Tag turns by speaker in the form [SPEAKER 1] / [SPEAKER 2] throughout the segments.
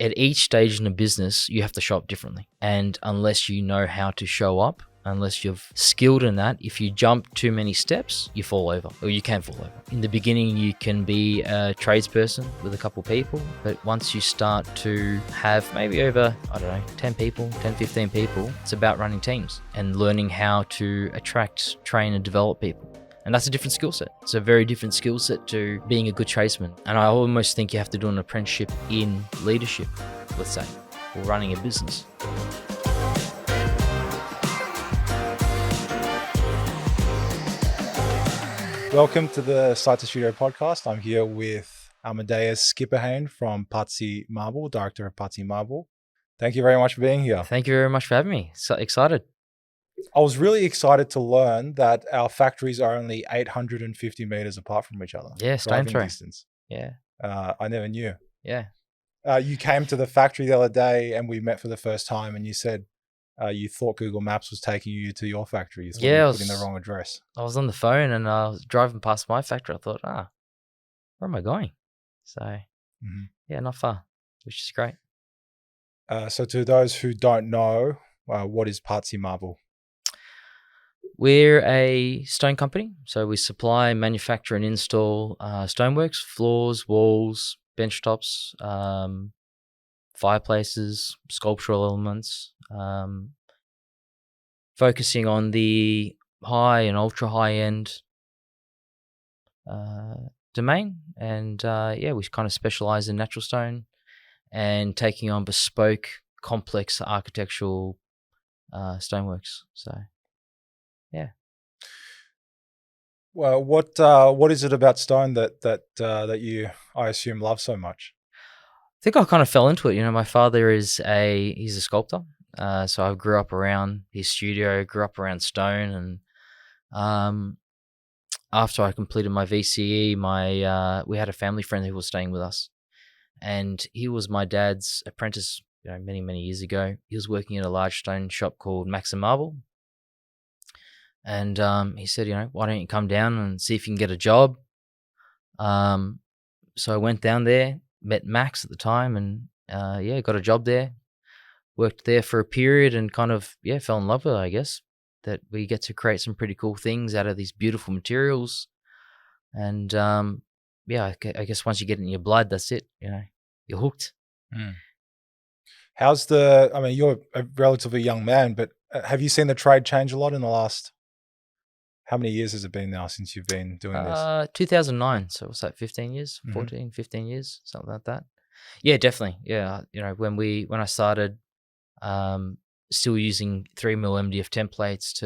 [SPEAKER 1] at each stage in a business, you have to show up differently. And unless you know how to show up, unless you've skilled in that, if you jump too many steps, you fall over, or you can fall over. In the beginning, you can be a tradesperson with a couple people, but once you start to have maybe over, 10 people, 10, 15 people, it's about running teams and learning how to attract, train, and develop people. And that's a different skill set. It's a very different skill set to being a good tradesman. And I almost think you have to do an apprenticeship in leadership, let's say, or running a business.
[SPEAKER 2] Welcome to the Site to Studio podcast. I'm here with Amadeus Schipperheyn from Pazzi Marble, director of Pazzi Marble. Thank you very much for being here.
[SPEAKER 1] Thank you very much for having me. So excited.
[SPEAKER 2] I was really excited to learn that our factories are only 850 meters apart from each other.
[SPEAKER 1] Yeah, stone throw.
[SPEAKER 2] Distance.
[SPEAKER 1] Yeah.
[SPEAKER 2] I never knew.
[SPEAKER 1] Yeah.
[SPEAKER 2] You came to the factory the other day and we met for the first time and you said you thought Google Maps was taking you to your factory. You thought you put in the wrong address.
[SPEAKER 1] I was on the phone and I was driving past my factory. I thought, where am I going? So, yeah, not far, which is great.
[SPEAKER 2] So to those who don't know, what is Pazzi Marble?
[SPEAKER 1] We're a stone company. So we supply, manufacture and install stoneworks, floors, walls, bench tops, fireplaces, sculptural elements, focusing on the high and ultra high end domain. And we kind of specialize in natural stone and taking on bespoke, complex architectural stoneworks. So, yeah.
[SPEAKER 2] Well, what is it about stone that you, I assume, love so much?
[SPEAKER 1] I think I kind of fell into it. You know, my father he's a sculptor. So I grew up around his studio, grew up around stone, and after I completed my VCE, we had a family friend who was staying with us, and he was my dad's apprentice. You know, many years ago, he was working at a large stone shop called Max and Marble, and he said, you know, why don't you come down and see if you can get a job? So I went down there, met Max at the time, and got a job there. Worked there for a period and kind of, fell in love with it, I guess, that we get to create some pretty cool things out of these beautiful materials. And, I guess once you get it in your blood, that's it, you know, you're hooked.
[SPEAKER 2] Mm. You're a relatively young man, but have you seen the trade change a lot in the last, how many years has it been now since you've been doing this?
[SPEAKER 1] 2009. So what's that, 15 years, 14, 15 years, something like that. Yeah, definitely. Yeah. You know, when I started, still using 3mm MDF templates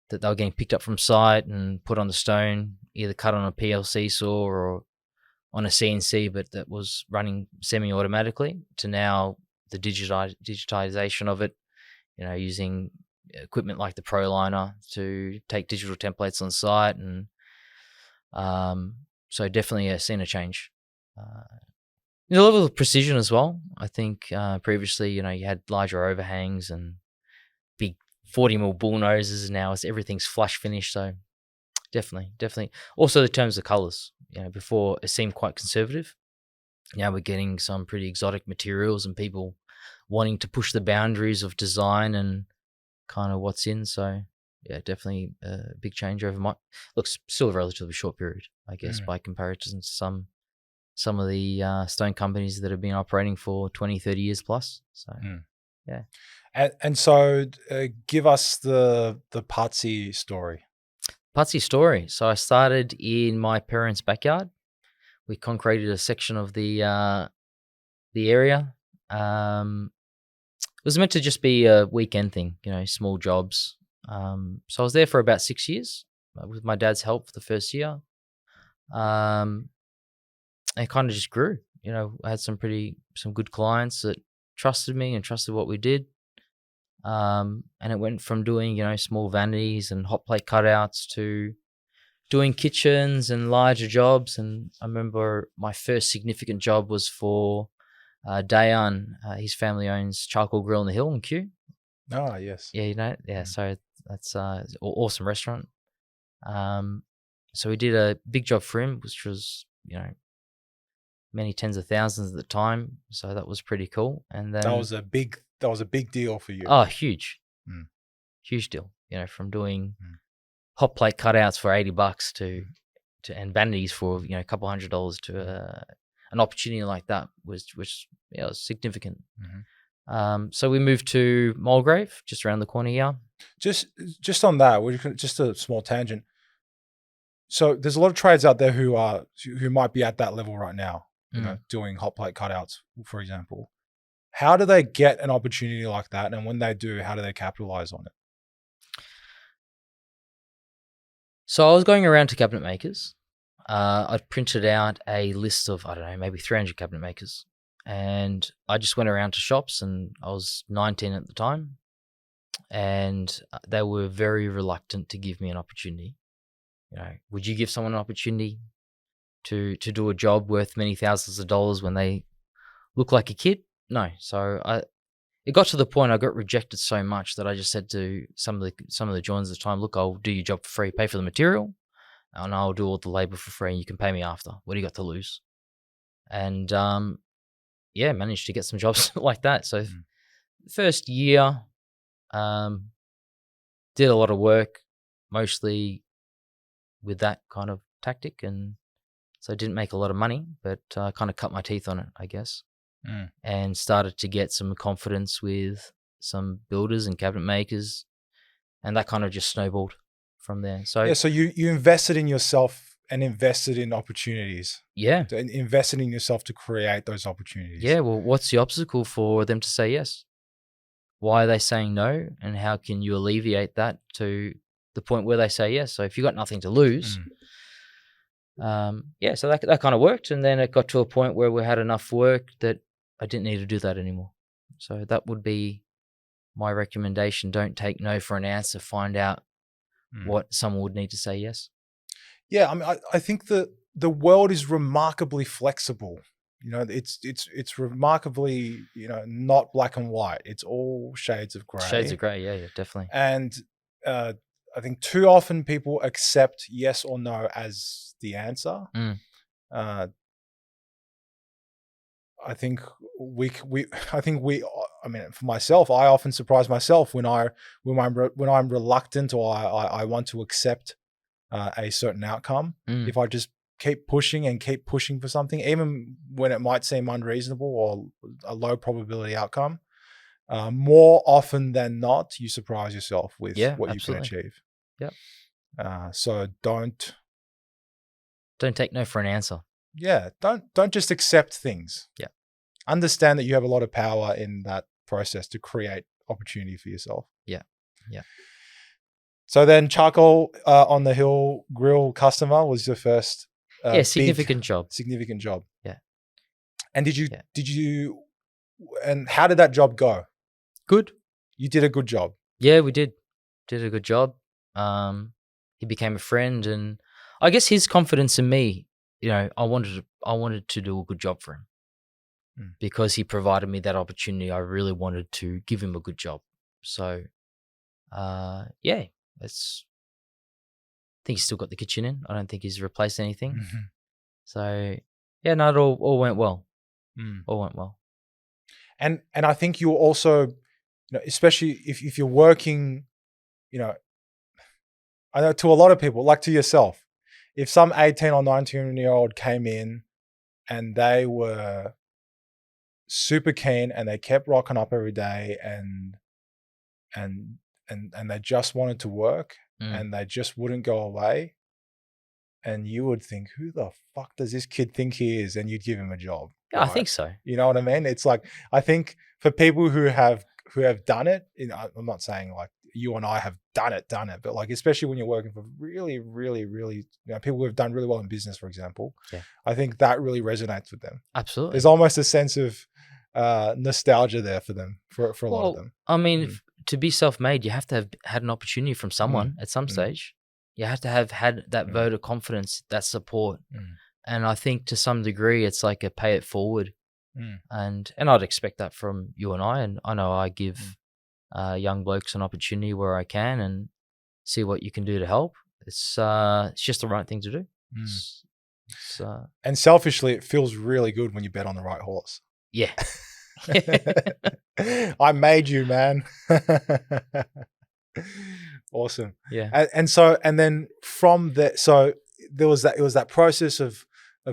[SPEAKER 1] that they were getting picked up from site and put on the stone, either cut on a PLC saw or on a CNC, but that was running semi-automatically, to now the digitization of it, you know, using equipment like the ProLiner to take digital templates on site. And so definitely seen a change. There's a level of precision as well. I think previously, you know, you had larger overhangs and big 40mm bull noses. Now everything's flush finished. So definitely. Also, the terms of colors. You know, before it seemed quite conservative. Now we're getting some pretty exotic materials and people wanting to push the boundaries of design and kind of what's in. So yeah, definitely a big change over looks still a relatively short period, I guess, by comparison to some of the stone companies that have been operating for 20, 30 years plus. So, yeah.
[SPEAKER 2] And so give us the Partsy story.
[SPEAKER 1] Partsy story. So I started in my parents' backyard. We concreted a section of the area. It was meant to just be a weekend thing, you know, small jobs. So I was there for about 6 years with my dad's help for the first year. It kind of just grew. You know, I had some good clients that trusted me and trusted what we did. And it went from doing, you know, small vanities and hot plate cutouts to doing kitchens and larger jobs. And I remember my first significant job was for Dayan. His family owns Charcoal Grill on the Hill in Kew.
[SPEAKER 2] Oh, yes.
[SPEAKER 1] Yeah, you know, yeah. So that's an awesome restaurant. So we did a big job for him, which was, you know, many tens of thousands at the time. So that was pretty cool. And then
[SPEAKER 2] that was a big deal for you.
[SPEAKER 1] oh, huge,
[SPEAKER 2] Mm.
[SPEAKER 1] huge deal. From doing
[SPEAKER 2] Mm.
[SPEAKER 1] hot plate cutouts for $80 to and vanities for a couple $100 to an opportunity like that was significant.
[SPEAKER 2] Mm-hmm.
[SPEAKER 1] So we moved to Mulgrave, just around the corner here.
[SPEAKER 2] Just on that, just a small tangent. So there's a lot of trades out there who might be at that level right now, doing hot plate cutouts, for example. How do they get an opportunity like that? And when they do, how do they capitalize on it?
[SPEAKER 1] So I was going around to cabinet makers. I'd printed out a list of, I don't know, maybe 300 cabinet makers. And I just went around to shops, and I was 19 at the time. And they were very reluctant to give me an opportunity. Would you give someone an opportunity to do a job worth many thousands of dollars when they look like a kid? No. So it got to the point I got rejected so much that I just said to some of the joiners at the time, look, I'll do your job for free, pay for the material, and I'll do all the labor for free, and you can pay me after. What do you got to lose? And managed to get some jobs like that. So first year, did a lot of work, mostly with that kind of tactic, and so I didn't make a lot of money, but I kind of cut my teeth on it, I guess. And started to get some confidence with some builders and cabinet makers, and that kind of just snowballed from there. So
[SPEAKER 2] so you invested in yourself and invested in opportunities.
[SPEAKER 1] Yeah,
[SPEAKER 2] invested in yourself to create those opportunities.
[SPEAKER 1] Yeah, well, what's the obstacle for them to say yes? Why are they saying no, and how can you alleviate that to the point where they say yes? So if you've got nothing to lose, so that kind of worked, and then it got to a point where we had enough work that I didn't need to do that anymore. So that would be my recommendation. Don't take no for an answer. Find out what someone would need to say yes.
[SPEAKER 2] Yeah, I mean, I think the world is remarkably flexible. It's remarkably, not black and white. It's all shades of gray.
[SPEAKER 1] Shades of gray, yeah, definitely.
[SPEAKER 2] And I think too often people accept yes or no as the answer. I think I mean, for myself, I often surprise myself when I'm reluctant or I want to accept a certain outcome. If I just keep pushing for something, even when it might seem unreasonable or a low probability outcome, more often than not, you surprise yourself with what you can achieve.
[SPEAKER 1] Yeah.
[SPEAKER 2] So don't
[SPEAKER 1] take no for an answer.
[SPEAKER 2] Yeah. Don't just accept things.
[SPEAKER 1] Yeah.
[SPEAKER 2] Understand that you have a lot of power in that process to create opportunity for yourself.
[SPEAKER 1] Yeah. Yeah.
[SPEAKER 2] So then charcoal on the hill grill customer was your first
[SPEAKER 1] significant job.
[SPEAKER 2] Significant job.
[SPEAKER 1] Yeah.
[SPEAKER 2] And did you and how did that job go?
[SPEAKER 1] Good.
[SPEAKER 2] You did a good job.
[SPEAKER 1] Yeah, we did a good job. He became a friend, and I guess his confidence in me, I wanted to do a good job for him. Because he provided me that opportunity, I really wanted to give him a good job. So I think he's still got the kitchen in. I don't think he's replaced anything. So it all went well. All went well.
[SPEAKER 2] And I think you also, especially if you're working, I know to a lot of people, like to yourself, if some 18 or 19-year-old came in and they were super keen and they kept rocking up every day and they just wanted to work and they just wouldn't go away, and you would think, who the fuck does this kid think he is? And you'd give him a job.
[SPEAKER 1] Yeah, right? I think so.
[SPEAKER 2] You know what I mean? It's like, I think for people who have done it, I'm not saying like you and I have done it, but like, especially when you're working for really, really, really, people who have done really well in business, for example, I think that really resonates with them.
[SPEAKER 1] Absolutely.
[SPEAKER 2] There's almost a sense of nostalgia there for them, for a lot of them.
[SPEAKER 1] I mean, to be self-made, you have to have had an opportunity from someone at some stage. You have to have had that vote of confidence, that support. And I think to some degree, it's like a pay it forward. And I'd expect that from you and I. And I know I give young blokes an opportunity where I can and see what you can do to help. It's just the right thing to do. So
[SPEAKER 2] And selfishly, it feels really good when you bet on the right horse.
[SPEAKER 1] yeah.
[SPEAKER 2] I made you, man. Awesome.
[SPEAKER 1] Yeah.
[SPEAKER 2] And then from that, so it was that process of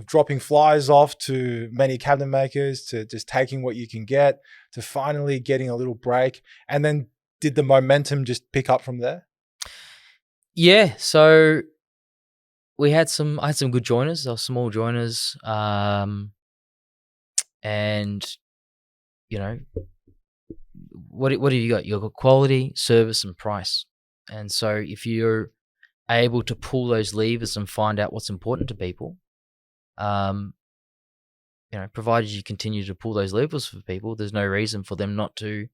[SPEAKER 2] dropping flyers off to many cabinet makers, to just taking what you can get, to finally getting a little break. And then did the momentum just pick up from there?
[SPEAKER 1] Yeah. So I had some good joiners, small joiners. And you know, what have you got? You've got quality, service, and price. And so if you're able to pull those levers and find out what's important to people, provided you continue to pull those levers for people, there's no reason for them not to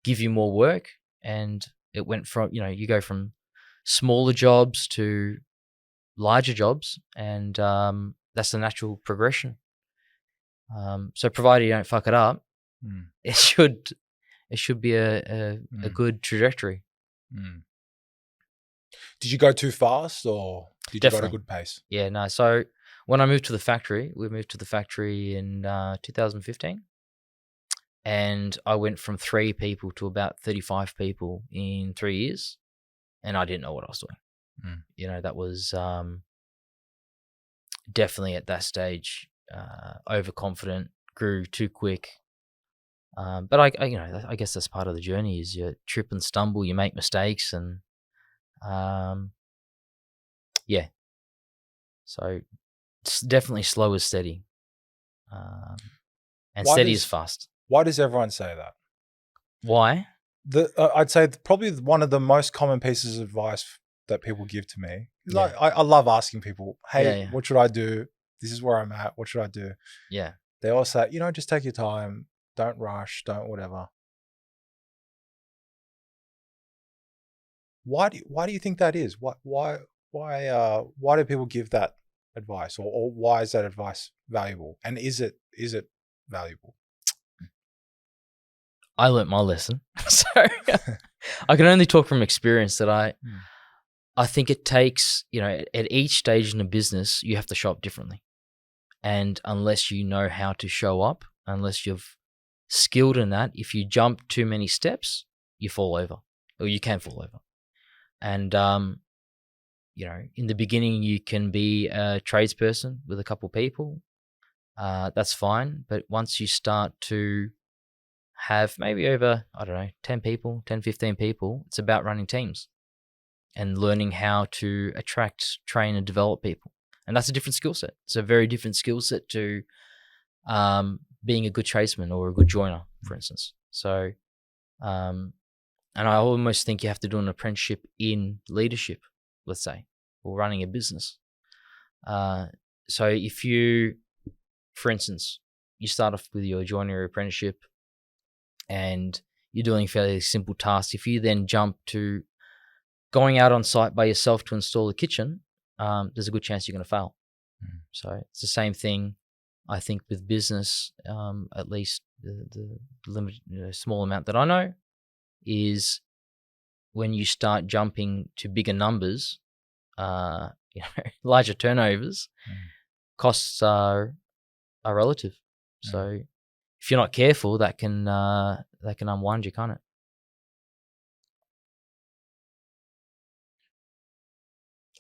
[SPEAKER 1] give you more work. And it went from, you go from smaller jobs to larger jobs, and that's the natural progression. So provided you don't fuck it up, it should be a good trajectory.
[SPEAKER 2] Did you go too fast, or did you go at a good pace?
[SPEAKER 1] Yeah, no. So when I moved to the factory, we moved to the factory in 2015, and I went from 3 people to about 35 people in 3 years, and I didn't know what I was doing. That was definitely at that stage overconfident, grew too quick. But I guess that's part of the journey. Is you trip and stumble, you make mistakes, and yeah. So it's definitely slow is steady, and steady is fast.
[SPEAKER 2] Why does everyone say that?
[SPEAKER 1] Why?
[SPEAKER 2] I'd say probably one of the most common pieces of advice that people give to me. Like, I love asking people, hey, what should I do? This is where I'm at. What should I do?
[SPEAKER 1] Yeah.
[SPEAKER 2] They all say, just take your time. Don't rush. Don't whatever. Why do you think that is? Why do people give that advice, or why is that advice valuable? And is it valuable?
[SPEAKER 1] I learnt my lesson, so I can only talk from experience that I think it takes, at each stage in a business, you have to show up differently. And unless you know how to show up, unless you've skilled in that, if you jump too many steps, you fall over, or you can fall over. And, in the beginning, you can be a tradesperson with a couple people. That's fine. But once you start to have maybe over, 10 people, 10, 15 people, it's about running teams and learning how to attract, train, and develop people. And that's a different skill set. It's a very different skill set to being a good tradesman or a good joiner, for instance. So, and I almost think you have to do an apprenticeship in leadership, let's say, or running a business. So if you, for instance, you start off with your joinery apprenticeship and you're doing fairly simple tasks, if you then jump to going out on site by yourself to install a kitchen, there's a good chance you're going to fail. So it's the same thing, I think, with business. At least the limit, small amount that I know is when you start jumping to bigger numbers, larger turnovers, costs are relative. So if you're not careful, that can unwind you, can't it?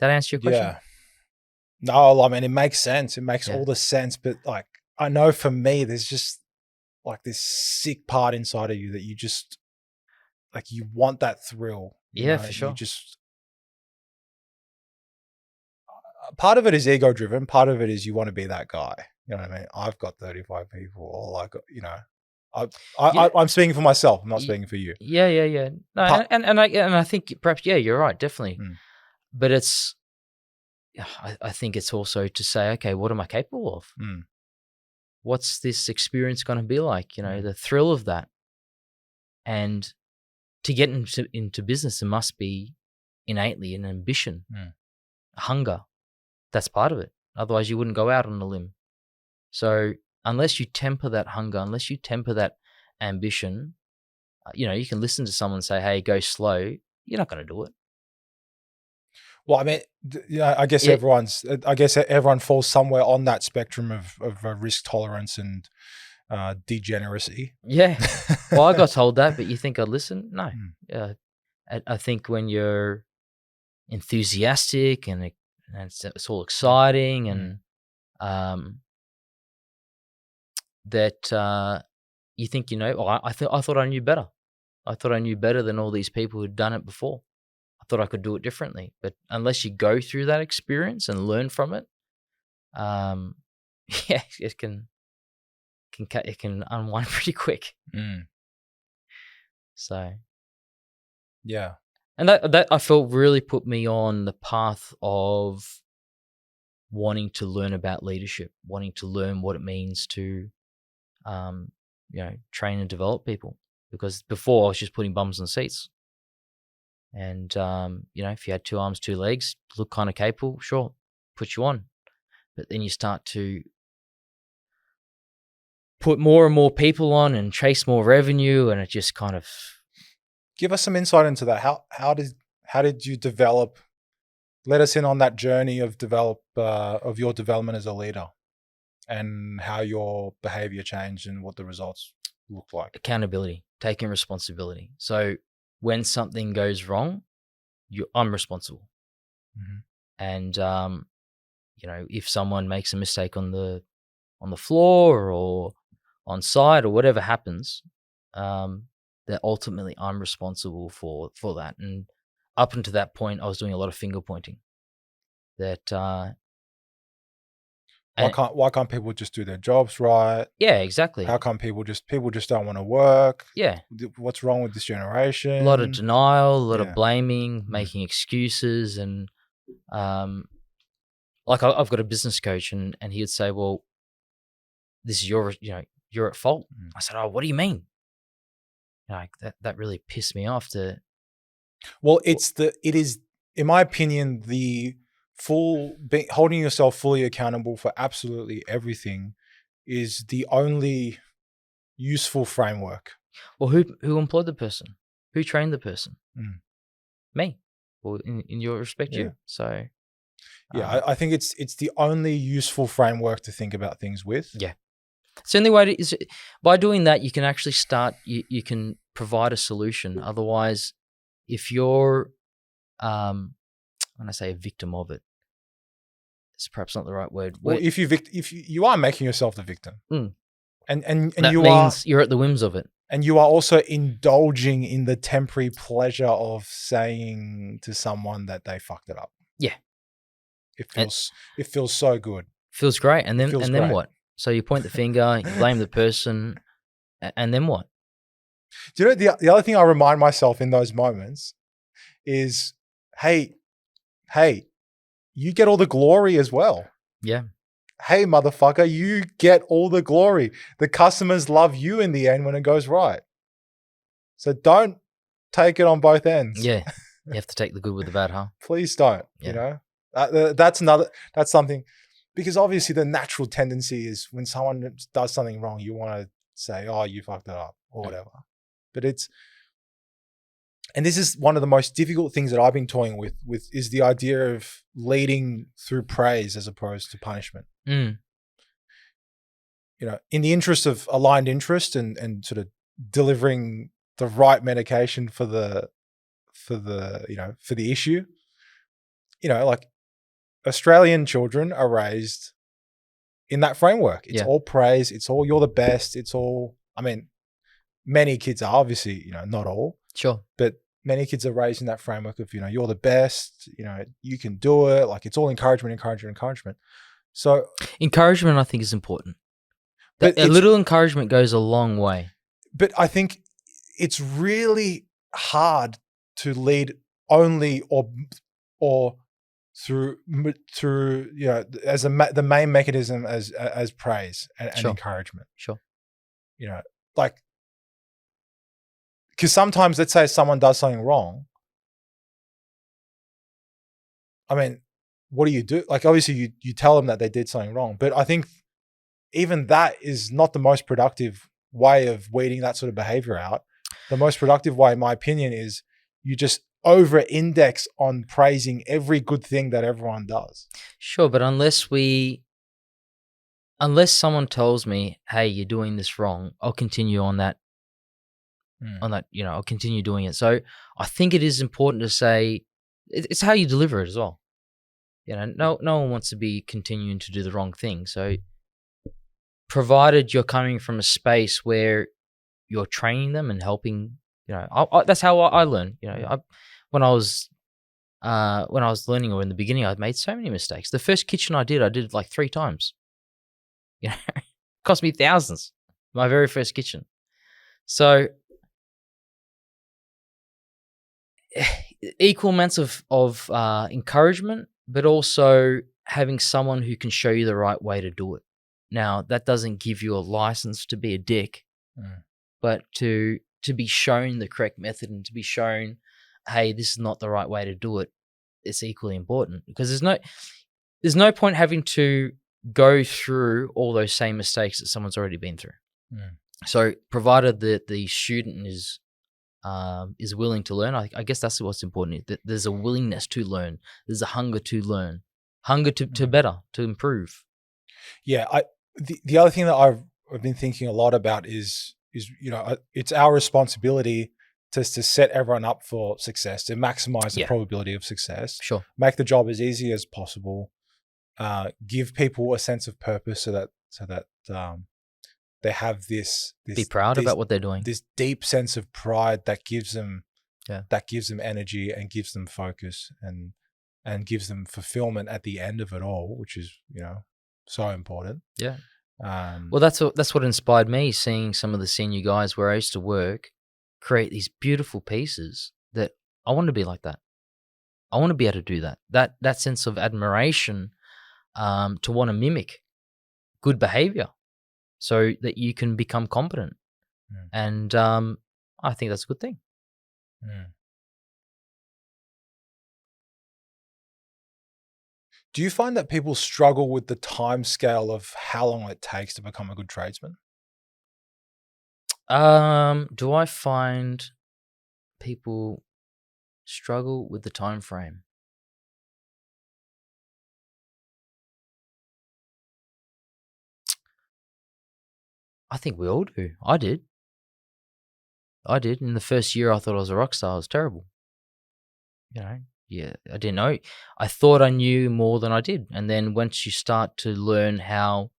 [SPEAKER 1] That answer your question?
[SPEAKER 2] Yeah. No, I mean, it makes sense. It makes all the sense. But like, I know for me, there's just like this sick part inside of you that you just like, you want that thrill.
[SPEAKER 1] For sure.
[SPEAKER 2] You just, part of it is ego driven. Part of it is you want to be that guy. You know what I mean? I've got 35 people, or like, I'm speaking for myself. I'm not speaking for you.
[SPEAKER 1] Yeah. No, and I think perhaps, you're right, definitely. But it's, I think it's also to say, okay, what am I capable of? What's this experience going to be like? The thrill of that. And to get into business, there must be innately an ambition, a hunger. That's part of it. Otherwise, you wouldn't go out on a limb. So unless you temper that hunger, unless you temper that ambition, you can listen to someone say, hey, go slow. You're not going to do it.
[SPEAKER 2] Well, I mean, I guess everyone falls somewhere on that spectrum of risk tolerance and degeneracy.
[SPEAKER 1] Yeah. Well, I got told that, but you think I'd listen? No. I think when you're enthusiastic and it's all exciting and that you think, I thought I knew better. I thought I knew better than all these people who'd done it before. I thought I could do it differently. But unless you go through that experience and learn from it, it can unwind pretty quick. So,
[SPEAKER 2] yeah.
[SPEAKER 1] And that I felt really put me on the path of wanting to learn about leadership, wanting to learn what it means to, train and develop people. Because before I was just putting bums in seats. And, if you had 2 arms, 2 legs, look kind of capable, sure, put you on. But then you start to put more and more people on and chase more revenue, and it just kind of...
[SPEAKER 2] Give us some insight into that. How did you develop? Let us in on that journey of your development as a leader, and how your behavior changed and what the results look like.
[SPEAKER 1] Accountability, taking responsibility. So when something goes wrong, I'm responsible. And if someone makes a mistake on the floor or on site or whatever happens, that ultimately I'm responsible for that. And up until that point, I was doing a lot of finger pointing. That
[SPEAKER 2] why can't people just do their jobs right?
[SPEAKER 1] Yeah, exactly.
[SPEAKER 2] How come people just don't want to work?
[SPEAKER 1] Yeah.
[SPEAKER 2] What's wrong with this generation?
[SPEAKER 1] A lot of denial, a lot of blaming, making excuses, and like I've got a business coach, and he would say, "Well, this is you're at fault." I said, "Oh, what do you mean?" Like that really pissed me off.
[SPEAKER 2] Well, it is, in my opinion, the holding yourself fully accountable for absolutely everything is the only useful framework.
[SPEAKER 1] Well, who employed the person? Who trained the person? Me. Well, in your respect, you. So,
[SPEAKER 2] I think it's the only useful framework to think about things with.
[SPEAKER 1] Yeah. It's the only way by doing that, you can actually start, you can provide a solution. Otherwise, if you're, when I say a victim of it, it's perhaps not the right word.
[SPEAKER 2] Well, if you are making yourself the victim, and
[SPEAKER 1] that means you're at the whims of it.
[SPEAKER 2] And you are also indulging in the temporary pleasure of saying to someone that they fucked it up.
[SPEAKER 1] Yeah.
[SPEAKER 2] It feels so good.
[SPEAKER 1] Feels great. And then what? So you point the finger, you blame the person, and then what?
[SPEAKER 2] Do you know, the other thing I remind myself in those moments is, hey, you get all the glory as well.
[SPEAKER 1] Yeah.
[SPEAKER 2] Hey, motherfucker, you get all the glory. The customers love you in the end when it goes right. So don't take it on both ends.
[SPEAKER 1] Yeah. You have to take the good with the bad, huh?
[SPEAKER 2] Please don't. Yeah. That's something, because obviously the natural tendency is when someone does something wrong, you want to say, "Oh, you fucked it up," or whatever. But and this is one of the most difficult things that I've been toying with is the idea of leading through praise as opposed to punishment. In the interest of aligned interest and sort of delivering the right medication for the issue, like Australian children are raised in that framework. It's all praise. It's all, you're the best. It's all, I mean, many kids are obviously, not all.
[SPEAKER 1] Sure.
[SPEAKER 2] But many kids are raised in that framework of, you're the best, you can do it. Like it's all encouragement. So
[SPEAKER 1] encouragement, I think, is important. But a little encouragement goes a long way. But
[SPEAKER 2] I think it's really hard to lead only or through as the main mechanism as praise and encouragement.
[SPEAKER 1] Sure.
[SPEAKER 2] Like, because sometimes, let's say someone does something wrong. I mean, what do you do? Like, obviously you tell them that they did something wrong, but I think even that is not the most productive way of weeding that sort of behavior out. The most productive way, in my opinion, is you just over-index on praising every good thing that everyone does.
[SPEAKER 1] Sure, but unless someone tells me, "Hey, you're doing this wrong," I'll continue on that. I'll continue doing it. So I think it is important to say it's how you deliver it as well. No one wants to be continuing to do the wrong thing. So provided you're coming from a space where you're training them and helping, that's how I learn. When I was learning, or in the beginning, I made so many mistakes. The first kitchen I did like 3 times. It cost me thousands. My very first kitchen. So equal amounts of encouragement, but also having someone who can show you the right way to do it. Now, that doesn't give you a license to be a dick, but to be shown the correct method and to be shown, hey, this is not the right way to do it, it's equally important, because there's no point having to go through all those same mistakes that someone's already been through. So provided that the student is willing to learn, I guess that's what's important. That there's a willingness to learn. There's a hunger to learn, hunger to better, to improve.
[SPEAKER 2] Yeah, the other thing that I've been thinking a lot about is it's our responsibility to set everyone up for success, to maximize the probability of success.
[SPEAKER 1] Sure.
[SPEAKER 2] Make the job as easy as possible. Give people a sense of purpose so that they have this
[SPEAKER 1] be proud about what they're doing.
[SPEAKER 2] This deep sense of pride that gives them energy and gives them focus and gives them fulfillment at the end of it all, which is so important.
[SPEAKER 1] Yeah. Well, that's what inspired me, seeing some of the senior guys where I used to work create these beautiful pieces that I want to be like that. I want to be able to do that. That sense of admiration, to want to mimic good behavior so that you can become competent. And I think that's a good thing.
[SPEAKER 2] Do you find that people struggle with the time scale of how long it takes to become a good tradesman?
[SPEAKER 1] Do I find people struggle with the time frame? I think we all do. I did. In the first year, I thought I was a rock star. I was terrible. Yeah, I didn't know. I thought I knew more than I did. And then once you start to learn how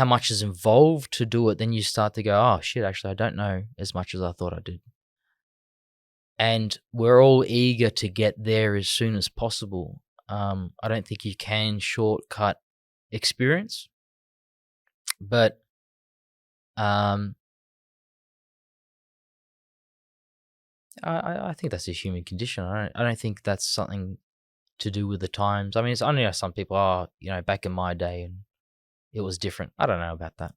[SPEAKER 1] much is involved to do it, then you start to go, oh shit, actually I don't know as much as I thought I did. And we're all eager to get there as soon as possible. I don't think you can shortcut experience, but I think that's a human condition. I don't think that's something to do with the times. I mean, it's only some people, back in my day and it was different. I don't know about that.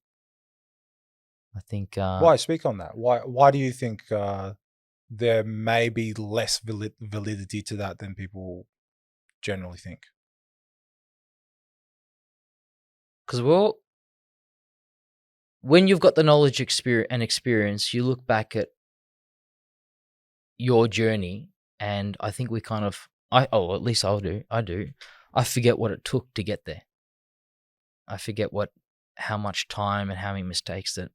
[SPEAKER 1] I think
[SPEAKER 2] why speak on that? Why do you think there may be less validity to that than people generally think?
[SPEAKER 1] Because when you've got the knowledge experience, you look back at your journey, and I think we kind of, at least I do. I forget what it took to get there. I forget how much time and how many mistakes that.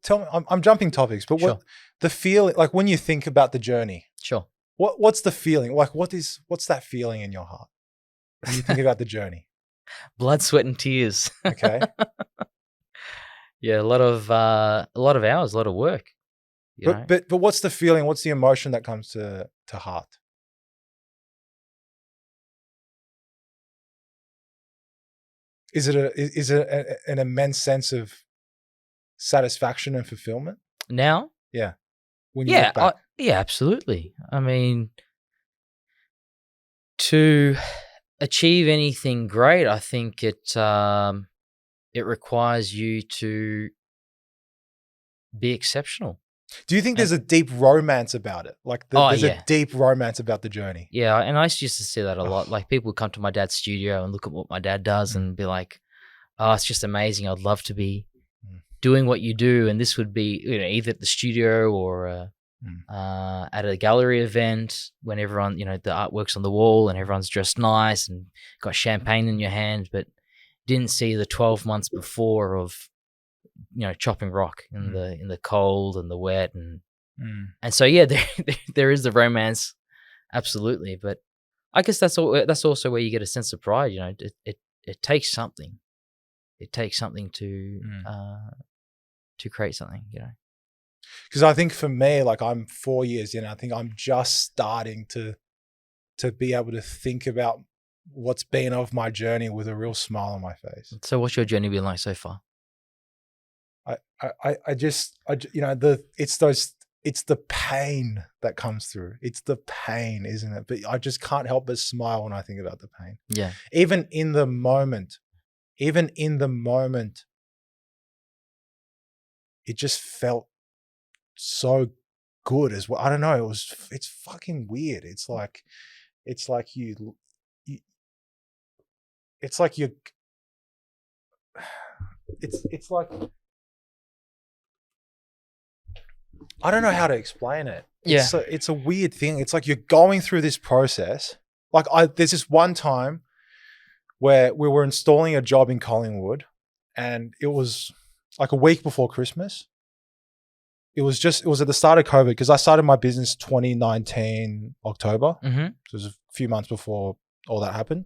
[SPEAKER 2] Tell me, I'm jumping topics, but
[SPEAKER 1] Sure.
[SPEAKER 2] what the feeling, like when you think about the journey,
[SPEAKER 1] Sure.
[SPEAKER 2] what's the feeling? Like what's that feeling in your heart when you think about the journey?
[SPEAKER 1] Blood, sweat, and tears.
[SPEAKER 2] Okay.
[SPEAKER 1] Yeah, a lot of hours, a lot of work.
[SPEAKER 2] But what's the feeling? What's the emotion that comes to heart? Is it an immense sense of satisfaction and fulfillment
[SPEAKER 1] now?
[SPEAKER 2] Yeah. When you look back.
[SPEAKER 1] Yeah, absolutely. I mean, to achieve anything great, I think it requires you to be exceptional.
[SPEAKER 2] Do you think there's a deep romance about it? Like there's a deep romance about the journey?
[SPEAKER 1] Yeah, and I used to see that a lot. Like people would come to my dad's studio and look at what my dad does and be like, oh, it's just amazing. I'd love to be doing what you do, and this would be, you know, either at the studio or at a gallery event when everyone, you know, the artwork's on the wall and everyone's dressed nice and got champagne in your hand, but didn't see the 12 months before of, you know, chopping rock in the cold and the wet, and so yeah, there is the romance, absolutely. But I guess that's also where you get a sense of pride. You know, it takes something. It takes something to create something. You know.
[SPEAKER 2] Because I think for me, like I'm 4 years in, I think I'm just starting to be able to think about what's been of my journey with a real smile on my face.
[SPEAKER 1] So what's your journey been like so far?
[SPEAKER 2] I just, you know, it's the pain that comes through. It's the pain, isn't it? But I just can't help but smile when I think about the pain.
[SPEAKER 1] Yeah.
[SPEAKER 2] Even in the moment, it just felt so good as well. I don't know. It's fucking weird. It's like I don't know how to explain it.
[SPEAKER 1] Yeah.
[SPEAKER 2] It's a weird thing. It's like you're going through this process. Like there's this one time where we were installing a job in Collingwood, and it was like a week before Christmas. It was at the start of COVID, because I started my business 2019 October.
[SPEAKER 1] Mm-hmm.
[SPEAKER 2] So it was a few months before all that happened.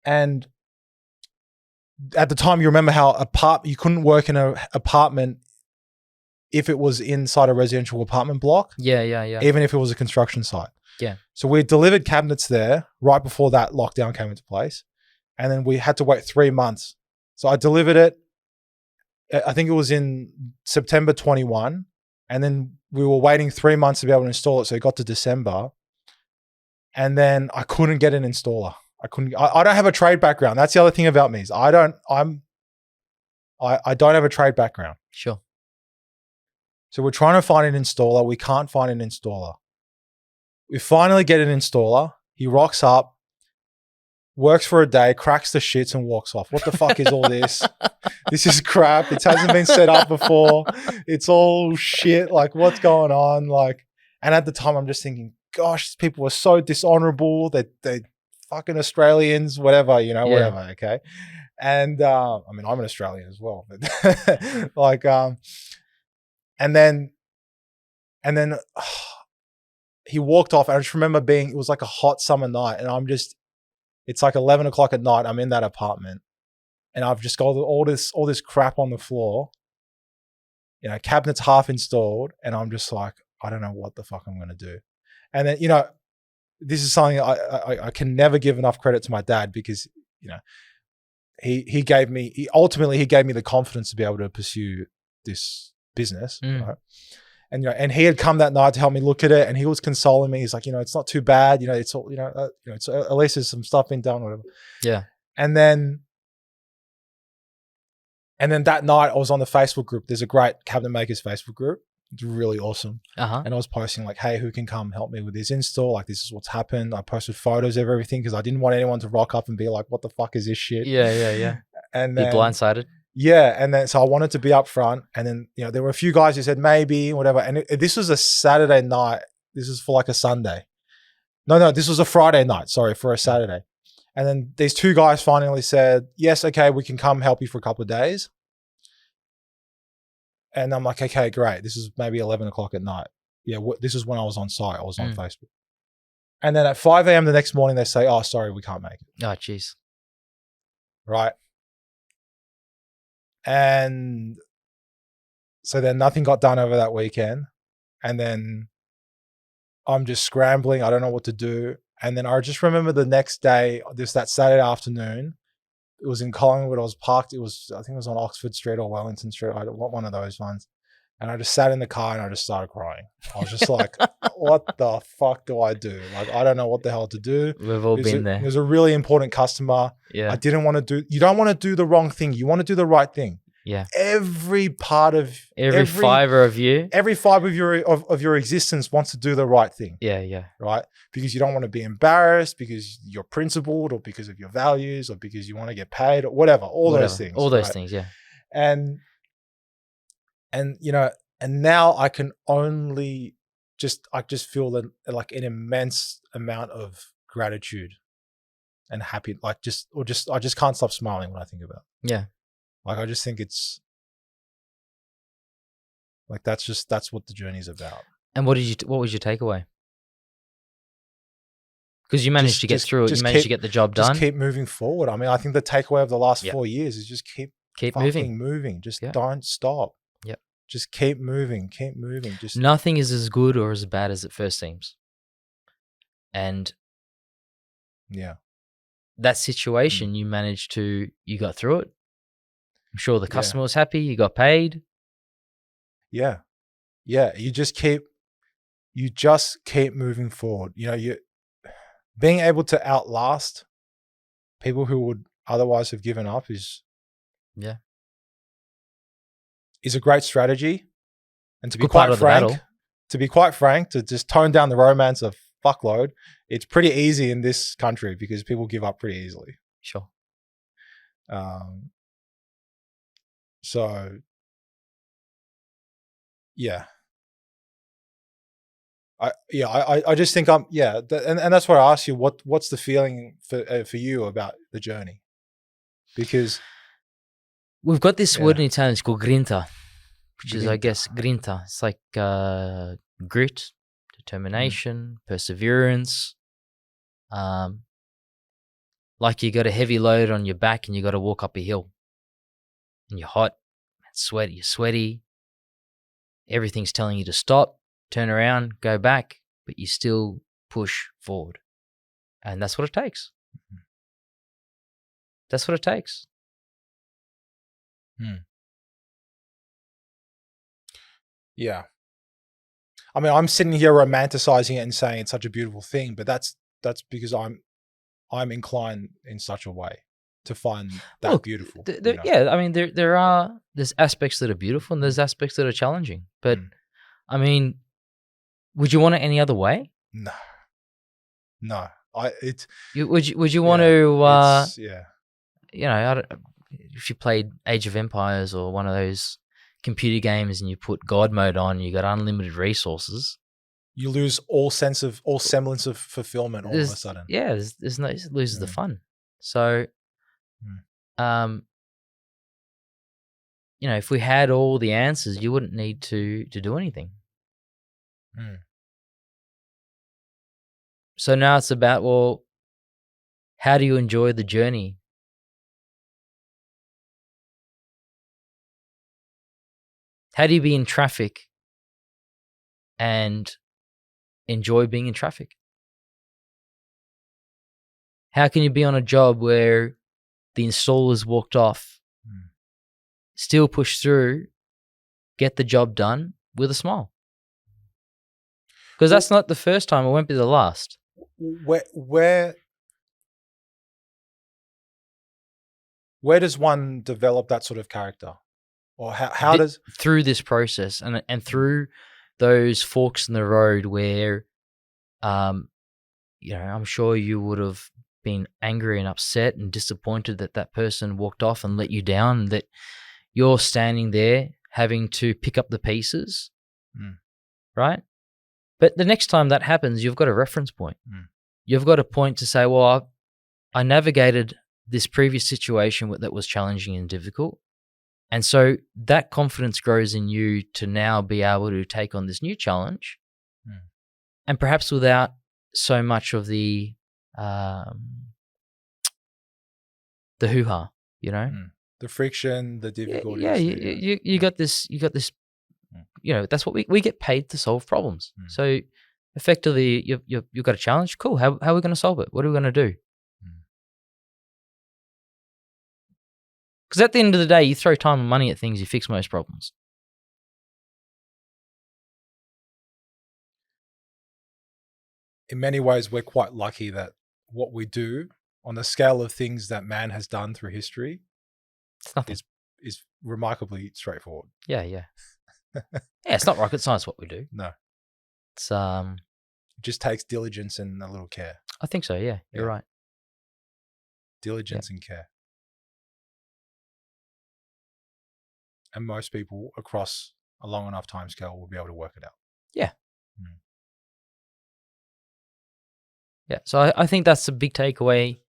[SPEAKER 2] And at the time, you remember how you couldn't work in an apartment if it was inside a residential apartment block.
[SPEAKER 1] Yeah.
[SPEAKER 2] Even if it was a construction site.
[SPEAKER 1] Yeah.
[SPEAKER 2] So we delivered cabinets there right before that lockdown came into place. And then we had to wait 3 months. So I delivered it, I think it was in September 21. And then we were waiting 3 months to be able to install it. So it got to December. And then I couldn't get an installer. I don't have a trade background. That's the other thing about me is I don't have a trade background.
[SPEAKER 1] Sure.
[SPEAKER 2] So we're trying to find an installer. We can't find an installer. We finally get an installer. He rocks up, works for a day, cracks the shits and walks off. What the fuck is all this? This is crap. It hasn't been set up before. It's all shit. Like, what's going on? Like, and at the time I'm just thinking, gosh, people were so dishonorable. They fucking Australians, whatever, you know, whatever. Okay. And I mean, I'm an Australian as well, but like, and then he walked off, and I just remember it was like a hot summer night, and it's like 11 o'clock at night. I'm in that apartment, and I've just got all this crap on the floor, you know, cabinets half installed, and I'm just like, I don't know what the fuck I'm going to do. And then, you know, this is something I can never give enough credit to my dad, because, you know, he ultimately gave me the confidence to be able to pursue this business, right? And, you know, and he had come that night to help me look at it, and he was consoling me. He's like, you know, it's not too bad. You know, it's all, it's at least there's some stuff been done, whatever. Yeah. And then that night I was on the Facebook group. There's a great cabinet makers Facebook group. It's really awesome. And I was posting like, hey, who can come help me with this install? Like, this is what's happened. I posted photos of everything because I didn't want anyone to rock up and be like, what the fuck is this shit? Yeah. And then, be blindsided. Yeah. And then, so I wanted to be up front. And then, you know, there were a few guys who said maybe, whatever. And this was a Saturday night. This is for like a Sunday. No, this was a Friday night. Sorry, for a Saturday. And then these two guys finally said, yes, okay, we can come help you for a couple of days. And I'm like, okay, great. This is maybe 11 o'clock at night. Yeah, this is when I was on site. I was on Facebook. And then at 5 a.m. the next morning, they say, oh, sorry, we can't make it.
[SPEAKER 1] Oh, jeez.
[SPEAKER 2] Right. And so then nothing got done over that weekend. And then I'm just scrambling. I don't know what to do. And then I just remember the next day, that Saturday afternoon, it was in Collingwood. I was parked. I think it was on Oxford Street or Wellington Street. I want one of those ones. And I just sat in the car and I just started crying. I was just like, what the fuck do I do? Like, I don't know what the hell to do.
[SPEAKER 1] We've all been there.
[SPEAKER 2] It was a really important customer. Yeah. You don't want to do the wrong thing. You want to do the right thing. Yeah. Every fiber of you. Every fiber of your existence wants to do the right thing. Yeah. Right? Because you don't want to be embarrassed, because you're principled, or because of your values, or because you want to get paid, or whatever. All those things.
[SPEAKER 1] All those things, yeah.
[SPEAKER 2] And and now I can only I just feel that like an immense amount of gratitude and happy, like I just can't stop smiling when I think about it.
[SPEAKER 1] Yeah.
[SPEAKER 2] Like I just think it's like that's what the journey is about.
[SPEAKER 1] And what was your takeaway? Because you managed to get through it. You managed to get the job done.
[SPEAKER 2] Just keep moving forward. I mean, I think the takeaway of the last 4 years is just keep moving. Just don't stop.
[SPEAKER 1] Yep.
[SPEAKER 2] Just keep moving. Just
[SPEAKER 1] nothing is as good or as bad as it first seems. And that situation, you got through it. I'm sure the customer was happy. You got paid.
[SPEAKER 2] Yeah. You just keep moving forward. You being able to outlast people who would otherwise have given up is a great strategy. And to be quite frank, to just tone down the romance a fuckload, it's pretty easy in this country because people give up pretty easily.
[SPEAKER 1] Sure.
[SPEAKER 2] So yeah. I just think and that's why I asked you what's the feeling for you about the journey, because
[SPEAKER 1] we've got this word in Italian. It's called grinta, which is, I guess, grinta. It's like grit, determination, perseverance. Like you got a heavy load on your back and you got to walk up a hill, and you're hot, and sweaty. You're sweaty. Everything's telling you to stop. Turn around, go back, but you still push forward. And that's what it takes. That's what it takes.
[SPEAKER 2] Yeah. I mean, I'm sitting here romanticizing it and saying it's such a beautiful thing, but that's because I'm inclined in such a way to find that beautiful.
[SPEAKER 1] Yeah, I mean, there's aspects that are beautiful and there's aspects that are challenging. But I mean, would you want it any other way?
[SPEAKER 2] No.
[SPEAKER 1] Would you want to? If you played Age of Empires or one of those computer games and you put God mode on, you got unlimited resources.
[SPEAKER 2] You lose all semblance of fulfillment all of a sudden.
[SPEAKER 1] Yeah, there's no, it loses the fun. So, if we had all the answers, you wouldn't need to do anything. So now it's about, well, how do you enjoy the journey? How do you be in traffic and enjoy being in traffic? How can you be on a job where the installer's walked off, still push through, get the job done with a smile? Because that's not the first time, it won't be the last.
[SPEAKER 2] Where does one develop that sort of character? Or how does...
[SPEAKER 1] Through this process and through those forks in the road where, I'm sure you would have been angry and upset and disappointed that person walked off and let you down, that you're standing there having to pick up the pieces, right? But the next time that happens, you've got a reference point. You've got a point to say, well, I navigated this previous situation that was challenging and difficult. And so that confidence grows in you to now be able to take on this new challenge, and perhaps without so much of the hoo-ha,
[SPEAKER 2] the friction, the difficulties.
[SPEAKER 1] Yeah, you got this. That's what we get paid to solve problems. So effectively, you've got a challenge. Cool. How are we going to solve it? What are we going to do? Because at the end of the day, you throw time and money at things, you fix most problems.
[SPEAKER 2] In many ways, we're quite lucky that what we do on the scale of things that man has done through history is remarkably straightforward.
[SPEAKER 1] Yeah. Yeah, it's not rocket science what we do.
[SPEAKER 2] No.
[SPEAKER 1] It's
[SPEAKER 2] it just takes diligence and a little care.
[SPEAKER 1] I think so, yeah. You're right.
[SPEAKER 2] Diligence and care. And most people across a long enough timescale, we'll be able to work it out.
[SPEAKER 1] Yeah. Yeah. So I think that's a big takeaway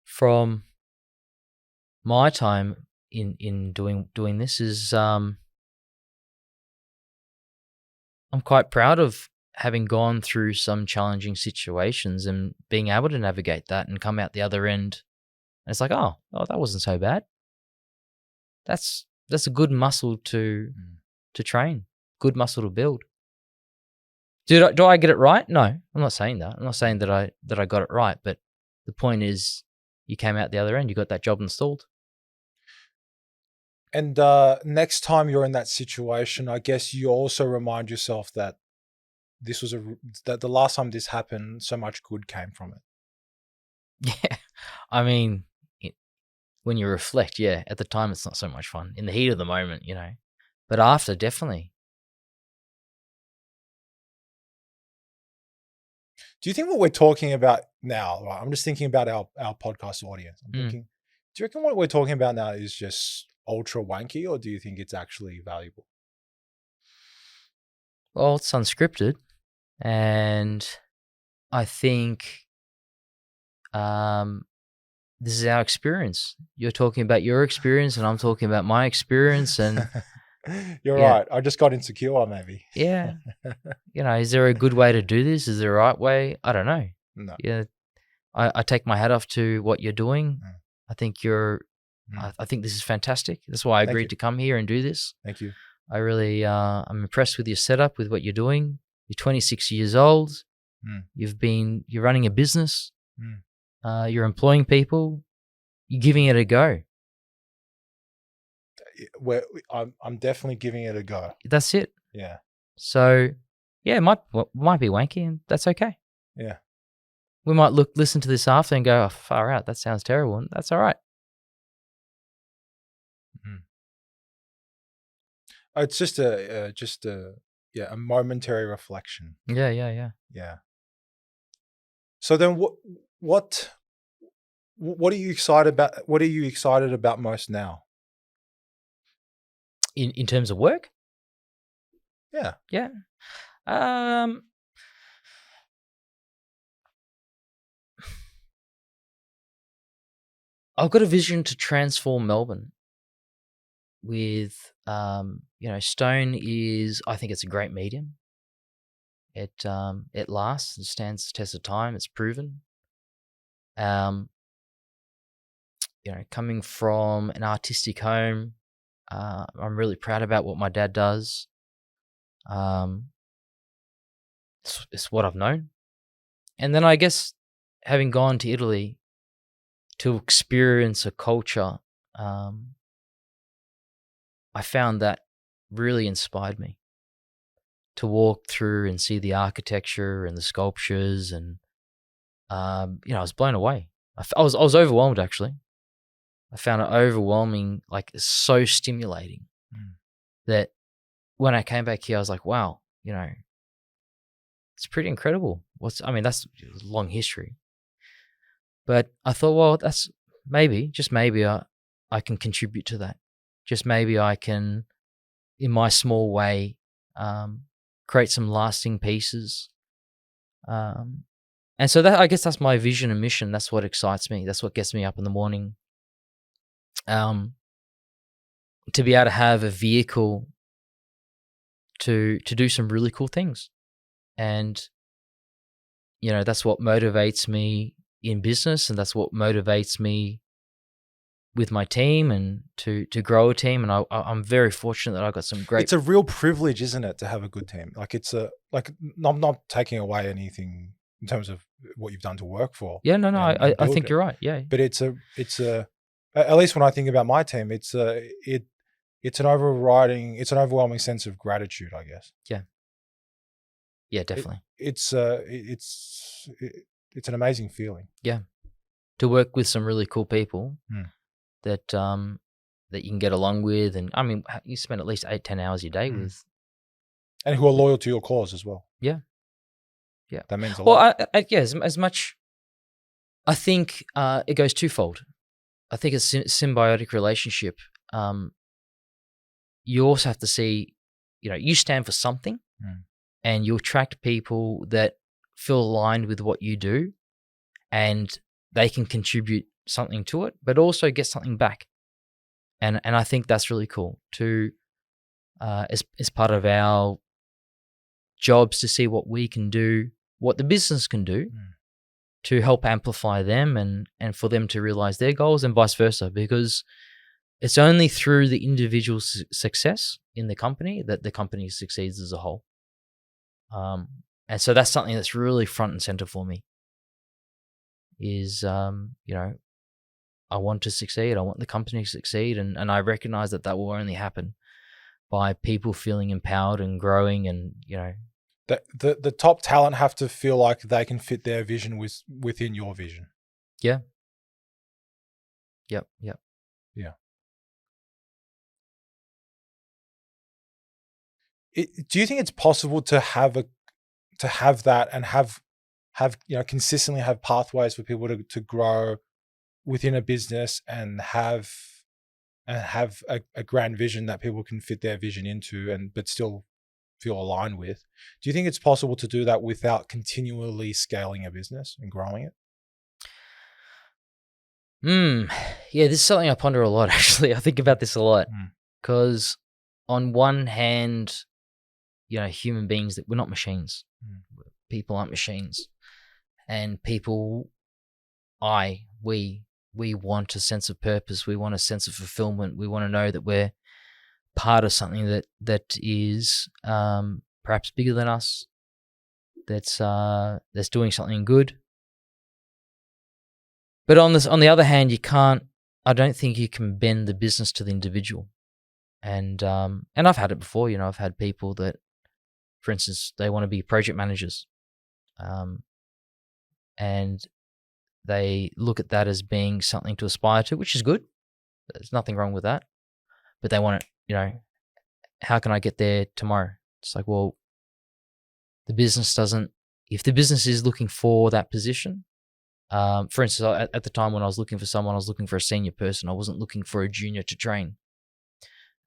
[SPEAKER 1] from my time in doing this is I'm quite proud of having gone through some challenging situations and being able to navigate that and come out the other end. And it's like, oh, that wasn't so bad. That's a good muscle to train, good muscle to build. Do I get it right? No, I'm not saying that. I'm not saying that I got it right, but the point is you came out the other end, you got that job installed.
[SPEAKER 2] And next time you're in that situation, I guess you also remind yourself that this was that the last time this happened, so much good came from it.
[SPEAKER 1] Yeah, I mean, when you reflect, yeah, at the time it's not so much fun. In the heat of the moment, you know, but after, definitely.
[SPEAKER 2] Do you think what we're talking about now, right, I'm just thinking about our podcast audience. I'm thinking, do you reckon what we're talking about now is just ultra wanky, or do you think it's actually valuable?
[SPEAKER 1] Well, it's unscripted, and I think this is our experience. You're talking about your experience, and I'm talking about my experience, and
[SPEAKER 2] you're right. I just got insecure, maybe.
[SPEAKER 1] Yeah. You know, is there a good way to do this? Is there a right way? I don't know.
[SPEAKER 2] No.
[SPEAKER 1] Yeah. I take my hat off to what you're doing. I think I think this is fantastic. That's why I agreed to come here and do this.
[SPEAKER 2] Thank you.
[SPEAKER 1] I really, I'm impressed with your setup, with what you're doing. You're 26 years old. You're running a business. You're employing people. You're giving it a go.
[SPEAKER 2] I'm definitely giving it a go.
[SPEAKER 1] That's it.
[SPEAKER 2] Yeah.
[SPEAKER 1] So, yeah, it might be wanky, and that's okay.
[SPEAKER 2] Yeah.
[SPEAKER 1] We might listen to this after and go, oh, far out, that sounds terrible, and that's all right.
[SPEAKER 2] It's just a momentary reflection.
[SPEAKER 1] Yeah.
[SPEAKER 2] So then, what are you excited about? What are you excited about most now?
[SPEAKER 1] In terms of work?
[SPEAKER 2] Yeah.
[SPEAKER 1] Yeah. I've got a vision to transform Melbourne with, stone is, I think it's a great medium. It lasts and stands the test of time. It's proven. Coming from an artistic home, I'm really proud about what my dad does. It's what I've known. And then I guess having gone to Italy to experience a culture, I found that really inspired me to walk through and see the architecture and the sculptures, and I was blown away. I was overwhelmed, actually. I found it overwhelming, like so stimulating that when I came back here, I was like, wow, it's pretty incredible. That's a long history. But I thought, well, that's just maybe I can contribute to that. Just maybe I can, in my small way, create some lasting pieces. And so I guess that's my vision and mission. That's what excites me. That's what gets me up in the morning. To be able to have a vehicle to do some really cool things. And, that's what motivates me in business, and that's what motivates me with my team, and to grow a team. And I'm very fortunate that I've got some great...
[SPEAKER 2] It's a real privilege, isn't it, to have a good team? Like I'm not taking away anything in terms of what you've done to work for.
[SPEAKER 1] Yeah, no, I think you're right. Yeah.
[SPEAKER 2] But it's at least when I think about my team, it's an overwhelming sense of gratitude, I guess.
[SPEAKER 1] Yeah. Yeah, definitely.
[SPEAKER 2] It's an amazing feeling.
[SPEAKER 1] Yeah. To work with some really cool people that you can get along with, and I mean, you spend at least 8-10 hours a day with,
[SPEAKER 2] and who are loyal to your cause as well.
[SPEAKER 1] Yeah.
[SPEAKER 2] That means a lot.
[SPEAKER 1] As much. I think it goes twofold. I think it's a symbiotic relationship. you also have to see, you stand for something, and you attract people that feel aligned with what you do, and they can contribute something to it, but also get something back. And I think that's really cool to, as part of our jobs, to see what we can do, what the business can do to help amplify them and for them to realize their goals, and vice versa, because it's only through the individual success in the company that the company succeeds as a whole. And so that's something that's really front and center for me is, I want to succeed. I want the company to succeed. And I recognize that will only happen by people feeling empowered and growing, and,
[SPEAKER 2] the top talent have to feel like they can fit their vision within your vision.
[SPEAKER 1] Yeah. Yep.
[SPEAKER 2] Yeah. Do you think it's possible to have that and have consistently have pathways for people to grow within a business and have a grand vision that people can fit their vision into but still feel aligned with? Do you think it's possible to do that without continually scaling a business and growing it?
[SPEAKER 1] Yeah, this is something I ponder a lot, actually. I think about this a lot because on one hand, human beings, that we're not machines. People aren't machines. And people, we want a sense of purpose. We want a sense of fulfillment. We want to know that we're part of something that is perhaps bigger than us, that's doing something good. But on the other hand, I don't think you can bend the business to the individual. And I've had it before, I've had people that, for instance, they want to be project managers. And they look at that as being something to aspire to, which is good. There's nothing wrong with that. But they want it, how can I get there tomorrow? It's like, well, if the business is looking for that position, for instance, at the time when I was looking for someone, I was looking for a senior person. I wasn't looking for a junior to train.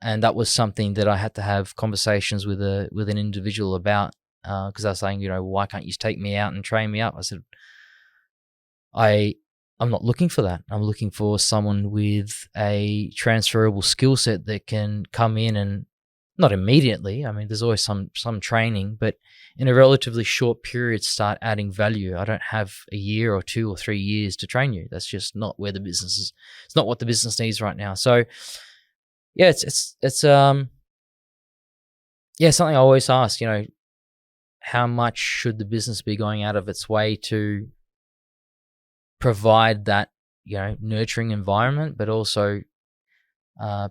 [SPEAKER 1] And that was something that I had to have conversations with an individual about, because I was saying, why can't you take me out and train me up? I said, I'm not looking for that. I'm looking for someone with a transferable skill set that can come in and not immediately. I mean, there's always some training, but in a relatively short period, start adding value. I don't have a year or 2 or 3 years to train you. That's just not where the business is. It's not what the business needs right now. So, yeah, it's something I always ask. How much should the business be going out of its way to provide that nurturing environment, but also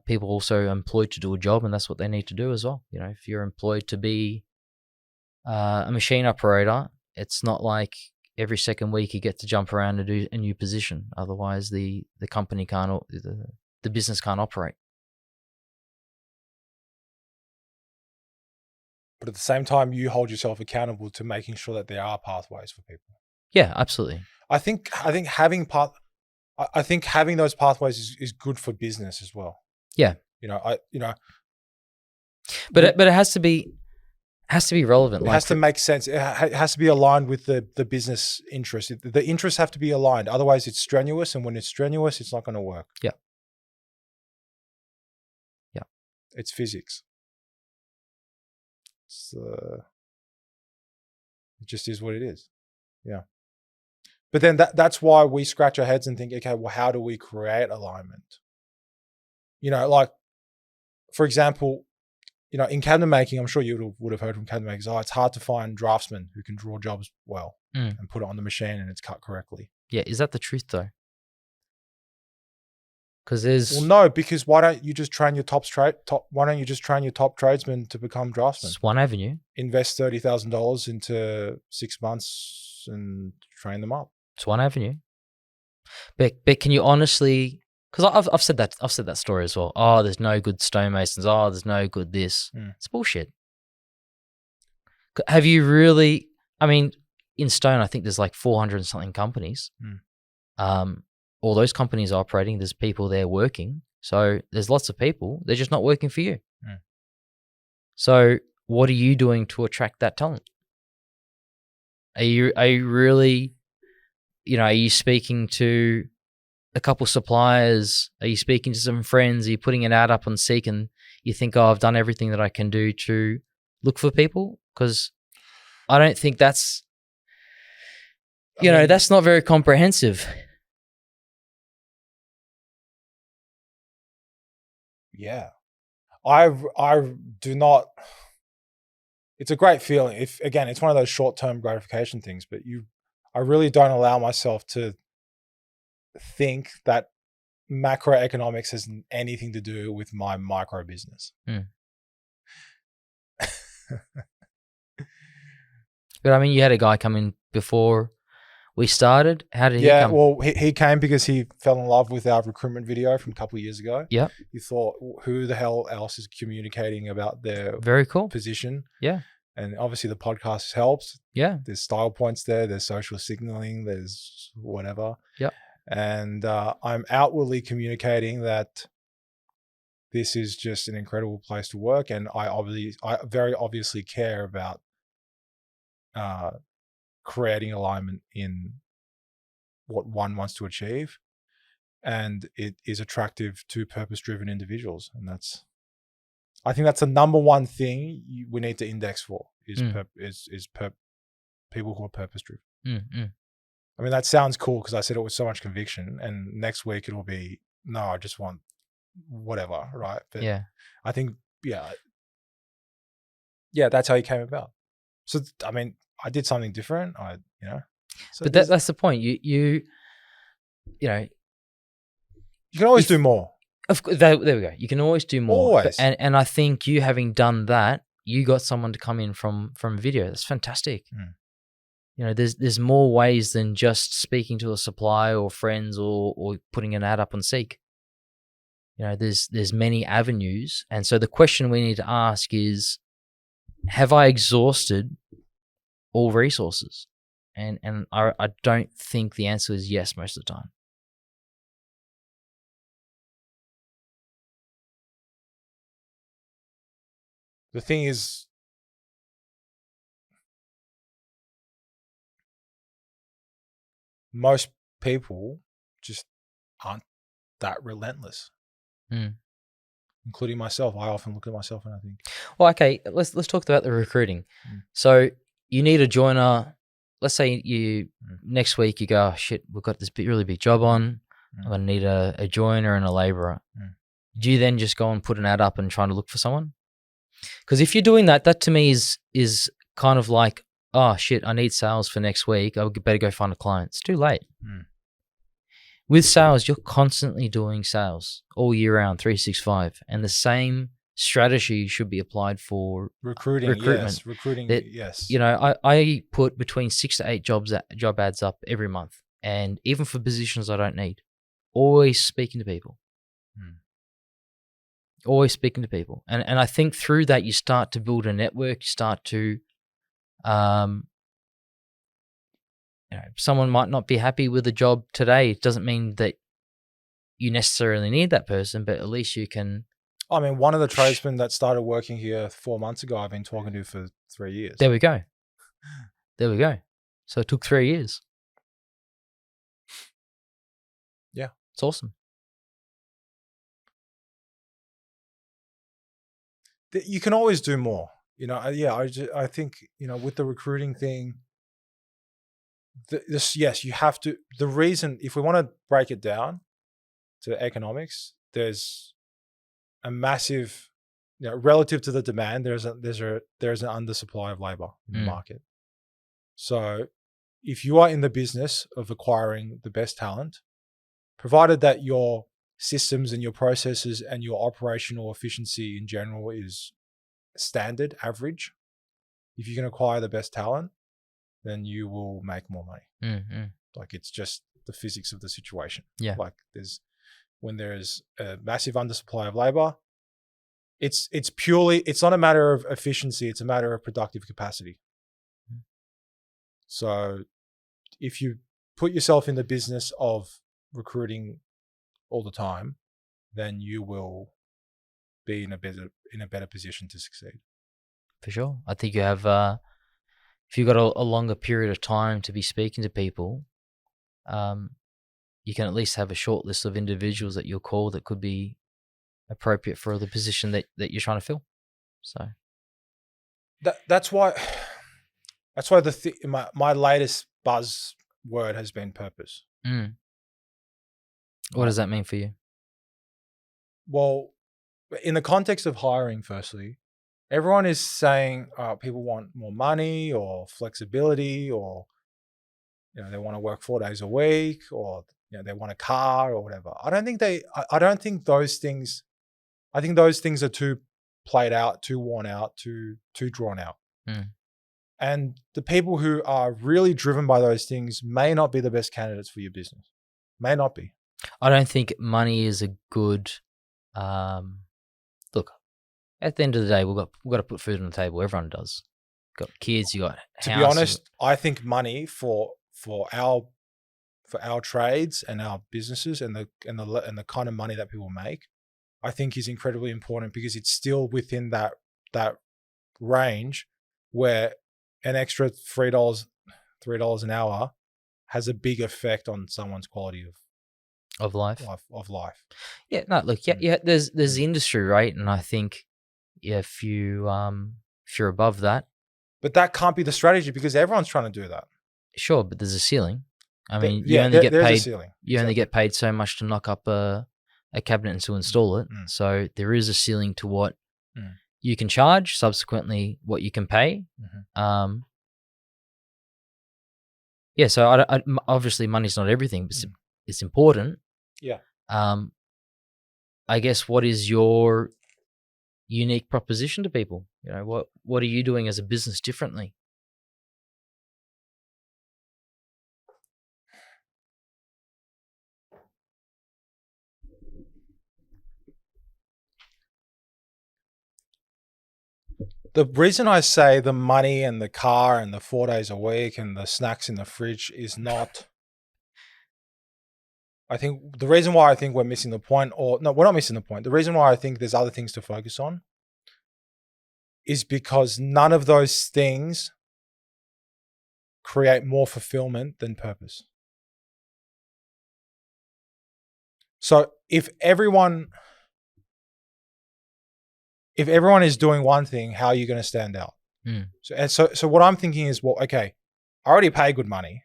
[SPEAKER 1] people also employed to do a job, and that's what they need to do as well. If you're employed to be a machine operator, it's not like every second week you get to jump around and do a new position. Otherwise, the company can't, the business can't operate.
[SPEAKER 2] But at the same time, you hold yourself accountable to making sure that there are pathways for people.
[SPEAKER 1] Yeah, absolutely.
[SPEAKER 2] I think having those pathways is good for business as well.
[SPEAKER 1] Yeah. But it has to be relevant.
[SPEAKER 2] It has to make sense. It has to be aligned with the business interest. The interests have to be aligned. Otherwise, it's strenuous, and when it's strenuous, it's not going to work.
[SPEAKER 1] Yeah.
[SPEAKER 2] It's physics. It just is what it is. Yeah. But then that's why we scratch our heads and think, okay, well, how do we create alignment? Like, for example, in cabinet making, I'm sure you would have heard from cabinet makers, it's hard to find draftsmen who can draw jobs well and put it on the machine and it's cut correctly.
[SPEAKER 1] Yeah. Is that the truth though? Because
[SPEAKER 2] because why don't you just train your top tradesmen to become draftsmen?
[SPEAKER 1] It's one avenue.
[SPEAKER 2] Invest $30,000 into 6 months and train them up.
[SPEAKER 1] It's one avenue. But can you honestly? Because I've said that story as well. Oh, there's no good stonemasons. Oh, there's no good this. It's bullshit. Have you really? I mean, in stone, I think there's like 400 and something companies. All those companies are operating. There's people there working. So there's lots of people. They're just not working for you.
[SPEAKER 2] Mm.
[SPEAKER 1] So what are you doing to attract that talent? Are you really, are you speaking to a couple suppliers? Are you speaking to some friends? Are you putting an ad up on Seek and you think, oh, I've done everything that I can do to look for people? Because I don't think that's, that's not very comprehensive.
[SPEAKER 2] Yeah. I do not. It's a great feeling. It's one of those short-term gratification things, but I really don't allow myself to think that macroeconomics has anything to do with my micro business.
[SPEAKER 1] Mm. But I mean, you had a guy come in before we started. How did he come?
[SPEAKER 2] Yeah, well, he came because he fell in love with our recruitment video from a couple of years ago.
[SPEAKER 1] Yeah.
[SPEAKER 2] He thought, who the hell else is communicating about their
[SPEAKER 1] very cool
[SPEAKER 2] position?
[SPEAKER 1] Yeah.
[SPEAKER 2] And obviously the podcast helps.
[SPEAKER 1] Yeah.
[SPEAKER 2] There's style points there. There's social signaling. There's whatever.
[SPEAKER 1] Yeah.
[SPEAKER 2] And I'm outwardly communicating that this is just an incredible place to work. And I very obviously care about creating alignment in what one wants to achieve. And it is attractive to purpose-driven individuals. And I think that's the number one thing we need to index for is people who are purpose-driven. I mean, that sounds cool because I said it with so much conviction, and next week it'll be, no, I just want whatever, right? But
[SPEAKER 1] yeah.
[SPEAKER 2] I think, yeah, that's how he came about. So, I mean, I did something different. So
[SPEAKER 1] but that's the point. You
[SPEAKER 2] can always do more.
[SPEAKER 1] Of course, there we go. You can always do more.
[SPEAKER 2] Always.
[SPEAKER 1] And I think you having done that, you got someone to come in from video. That's fantastic. There's more ways than just speaking to a supplier or friends or putting an ad up on Seek. There's many avenues. And so the question we need to ask is, have I exhausted all resources? And I don't think the answer is yes most of the time.
[SPEAKER 2] The thing is, most people just aren't that relentless, including myself. I often look at myself and I think,
[SPEAKER 1] well, okay, let's talk about the recruiting. So you need a joiner. Let's say next week you go, oh, shit, we've got this really big job on. I'm going to need a joiner and a laborer. Do you then just go and put an ad up and try to look for someone? Because if you're doing that to me is kind of like, oh shit, I need sales for next week. I better go find a client. It's too late. With sales, you're constantly doing sales all year round, 365, and the same strategy should be applied for recruitment.
[SPEAKER 2] Yes, recruiting. Yes.
[SPEAKER 1] I put between 6 to 8 job ads up every month, and even for positions I don't need, always speaking to people. Always speaking to people. And I think through that, you start to build a network. You start to, someone might not be happy with a job today. It doesn't mean that you necessarily need that person, but at least you can.
[SPEAKER 2] I mean, one of the tradesmen that started working here 4 months ago, I've been talking to for 3 years.
[SPEAKER 1] There we go. So it took 3 years.
[SPEAKER 2] Yeah.
[SPEAKER 1] It's awesome.
[SPEAKER 2] You can always do more, I think, with the recruiting thing, yes, you have to, the reason, if we want to break it down to economics, there's a massive, relative to the demand, there's an undersupply of labor in the market. So if you are in the business of acquiring the best talent, provided that your systems and your processes and your operational efficiency in general is standard, average, if you can acquire the best talent, then you will make more money. Like, it's just the physics of the situation.
[SPEAKER 1] Yeah.
[SPEAKER 2] Like, when there's a massive undersupply of labor, it's not a matter of efficiency, it's a matter of productive capacity. So if you put yourself in the business of recruiting all the time, then you will be in a better position to succeed.
[SPEAKER 1] For sure. I think you have, if you've got a longer period of time to be speaking to people, you can at least have a short list of individuals that you'll call that could be appropriate for the position that you're trying to fill. So
[SPEAKER 2] that's why my latest buzzword has been purpose.
[SPEAKER 1] What does that mean for you?
[SPEAKER 2] Well, in the context of hiring, firstly, everyone is saying people want more money or flexibility, or they want to work 4 days a week, or they want a car or whatever. I don't think those things. I think those things are too played out, too worn out, too drawn out. And the people who are really driven by those things may not be the best candidates for your business. May not be.
[SPEAKER 1] I don't think money is a good. Look, at the end of the day, we've got to put food on the table. Everyone does. Got kids. You got house.
[SPEAKER 2] To be honest, I think money for our trades and our businesses and the kind of money that people make, I think is incredibly important, because it's still within that range where an extra $3 an hour has a big effect on someone's quality
[SPEAKER 1] of life. Yeah, no, look, yeah. There's the industry, right? And I think if you're above that,
[SPEAKER 2] but that can't be the strategy, because everyone's trying to do that.
[SPEAKER 1] Sure, but there's a ceiling. I mean,
[SPEAKER 2] there's a ceiling.
[SPEAKER 1] You only get paid so much to knock up a cabinet and to install it. So there is a ceiling to what you can charge, subsequently what you can pay. Yeah, so I obviously money's not everything, but it's important.
[SPEAKER 2] Yeah.
[SPEAKER 1] I guess, what is your unique proposition to people? What are you doing as a business differently?
[SPEAKER 2] The reason I say the money and the car and the 4 days a week and the snacks in the fridge is not. I think the reason why I think we're missing the point, or no, we're not missing the point. The reason why I think there's other things to focus on is because none of those things create more fulfillment than purpose. So if everyone is doing one thing, how are you going to stand out? So what I'm thinking is, well, okay, I already pay good money.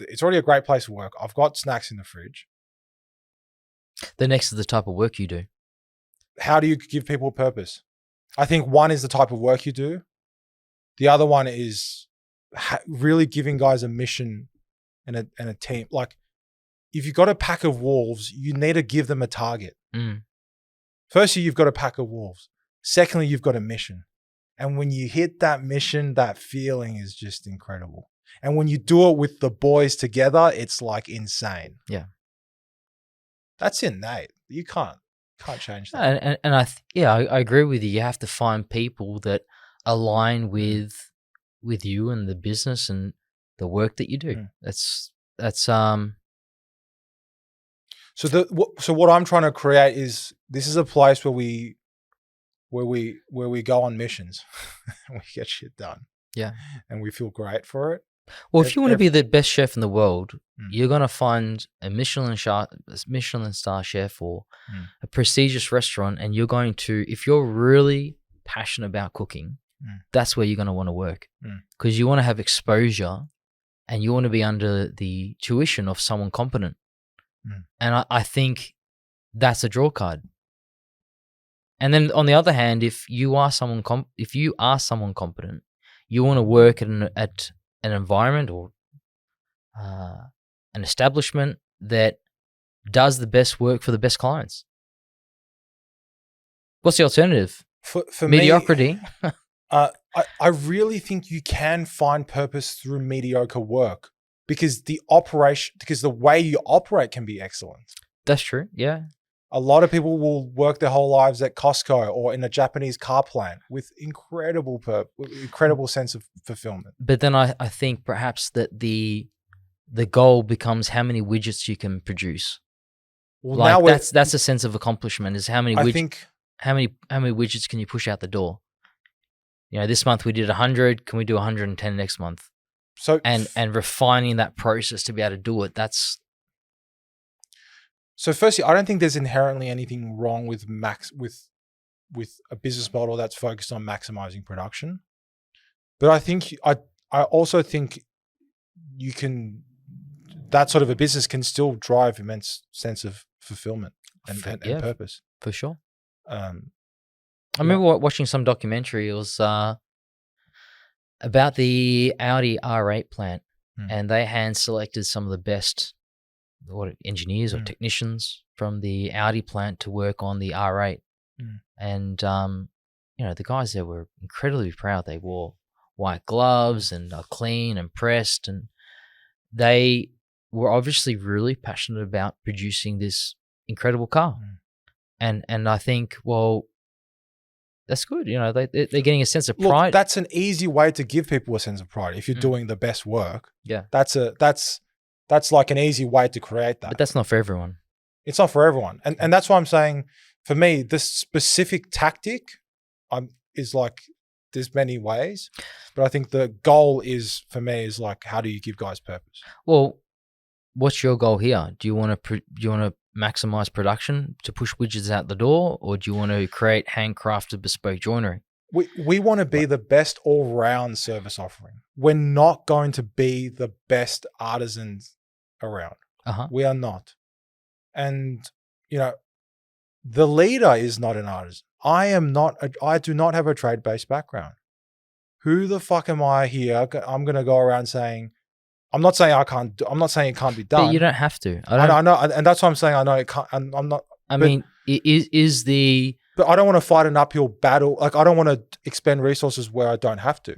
[SPEAKER 2] It's already a great place to work. I've got snacks in the fridge.
[SPEAKER 1] The next is the type of work you do.
[SPEAKER 2] How do you give people purpose? I think one is the type of work you do. The other one is really giving guys a mission and a team. Like, if you've got a pack of wolves, you need to give them a target. Firstly, you've got a pack of wolves. Secondly, you've got a mission. And when you hit that mission, that feeling is just incredible. And when you do it with the boys together, it's like insane.
[SPEAKER 1] Yeah.
[SPEAKER 2] That's innate. You can't change that.
[SPEAKER 1] And I agree with you. You have to find people that align with you and the business and the work that you do. That's
[SPEAKER 2] So what I'm trying to create is, this is a place where we go on missions and we get shit done.
[SPEAKER 1] Yeah. And
[SPEAKER 2] we feel great for it.
[SPEAKER 1] Well, if you want to be the best chef in the world, you're going to find a Michelin star chef or a prestigious restaurant, and you're going to, if you're really passionate about cooking, that's where you're going to want to work, because you want to have exposure and you want to be under the tuition of someone competent. And I think that's a draw card. And then on the other hand, if you are someone competent, you want to work at an environment or an establishment that does the best work for the best clients. What's the alternative?
[SPEAKER 2] For
[SPEAKER 1] mediocrity.
[SPEAKER 2] Me, I really think you can find purpose through mediocre work, because the way you operate can be excellent.
[SPEAKER 1] That's true. Yeah.
[SPEAKER 2] A lot of people will work their whole lives at Costco or in a Japanese car plant with incredible sense of fulfillment.
[SPEAKER 1] But then I think perhaps that the goal becomes how many widgets you can produce.
[SPEAKER 2] Well,
[SPEAKER 1] Like
[SPEAKER 2] now
[SPEAKER 1] that's a sense of accomplishment. Is how many widgets can you push out the door? You know, this month we did 100. Can we do 110 next month?
[SPEAKER 2] so
[SPEAKER 1] And refining that process to be able to do it.
[SPEAKER 2] So firstly, I don't think there's inherently anything wrong with with a business model that's focused on maximizing production. But I think I also think that sort of a business can still drive immense sense of fulfillment and purpose.
[SPEAKER 1] For sure.
[SPEAKER 2] I
[SPEAKER 1] remember watching some documentary. It was about the Audi R8 plant, and they hand selected some of the best engineers or technicians from the Audi plant to work on the R8. And you know, the guys there were incredibly proud. They wore white gloves and are clean and pressed, and they were obviously really passionate about producing this incredible car. And I think, well, that's good. You know, they're getting a sense of pride.
[SPEAKER 2] Look, that's an easy way to give people a sense of pride. If you're doing the best work, that's like an easy way to create that.
[SPEAKER 1] But that's not for everyone.
[SPEAKER 2] It's not for everyone. And that's why I'm saying, for me, this specific tactic is like, there's many ways, but I think the goal is, for me, is like, how do you give guys purpose?
[SPEAKER 1] Well, what's your goal here? Do you want to maximize production to push widgets out the door, or do you want to create handcrafted bespoke joinery?
[SPEAKER 2] We want to be the best all-round service offering. We're not going to be the best artisans around. We are not. And, you know, the leader is not an artisan. I do not have a trade-based background. Who the fuck am I here? I'm going to go around saying, I'm not saying it can't be done.
[SPEAKER 1] But you don't have to.
[SPEAKER 2] I know. And that's what I'm saying. I know it can't. And I'm not.
[SPEAKER 1] But
[SPEAKER 2] I don't want to fight an uphill battle. Like, I don't want to expend resources where I don't have to.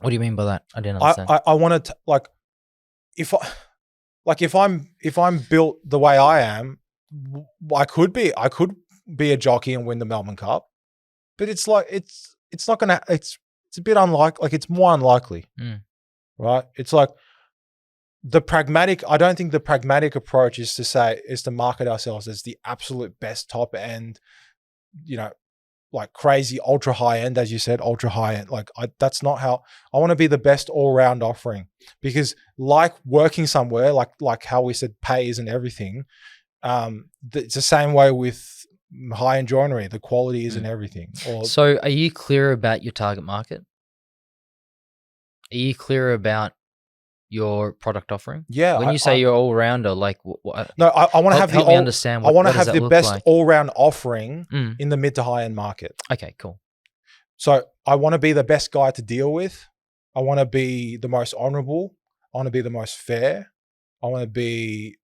[SPEAKER 1] What do you mean by that? I didn't understand.
[SPEAKER 2] I want to, like, if I'm built the way I am, I could be a jockey and win the Melbourne Cup, but it's like, it's not gonna. It's a bit unlikely. Like, it's more unlikely, right? It's like I don't think the pragmatic approach is to market ourselves as the absolute best top end, you know, like crazy ultra high end, as you said, ultra high end. Like, that's not how I want to be. The best all round offering, because like working somewhere, like how we said, pay isn't everything. It's the same way with high end joinery. The quality isn't everything.
[SPEAKER 1] So, are you clear about your target market? Are you clear about your product offering?
[SPEAKER 2] Yeah.
[SPEAKER 1] When you say you're all rounder, like
[SPEAKER 2] no, I want to have
[SPEAKER 1] help me understand.
[SPEAKER 2] I want to have the best all round offering in the mid to high end market.
[SPEAKER 1] Okay, cool.
[SPEAKER 2] So I want to be the best guy to deal with. I want to be the most honorable. I want to be the most fair. I want to be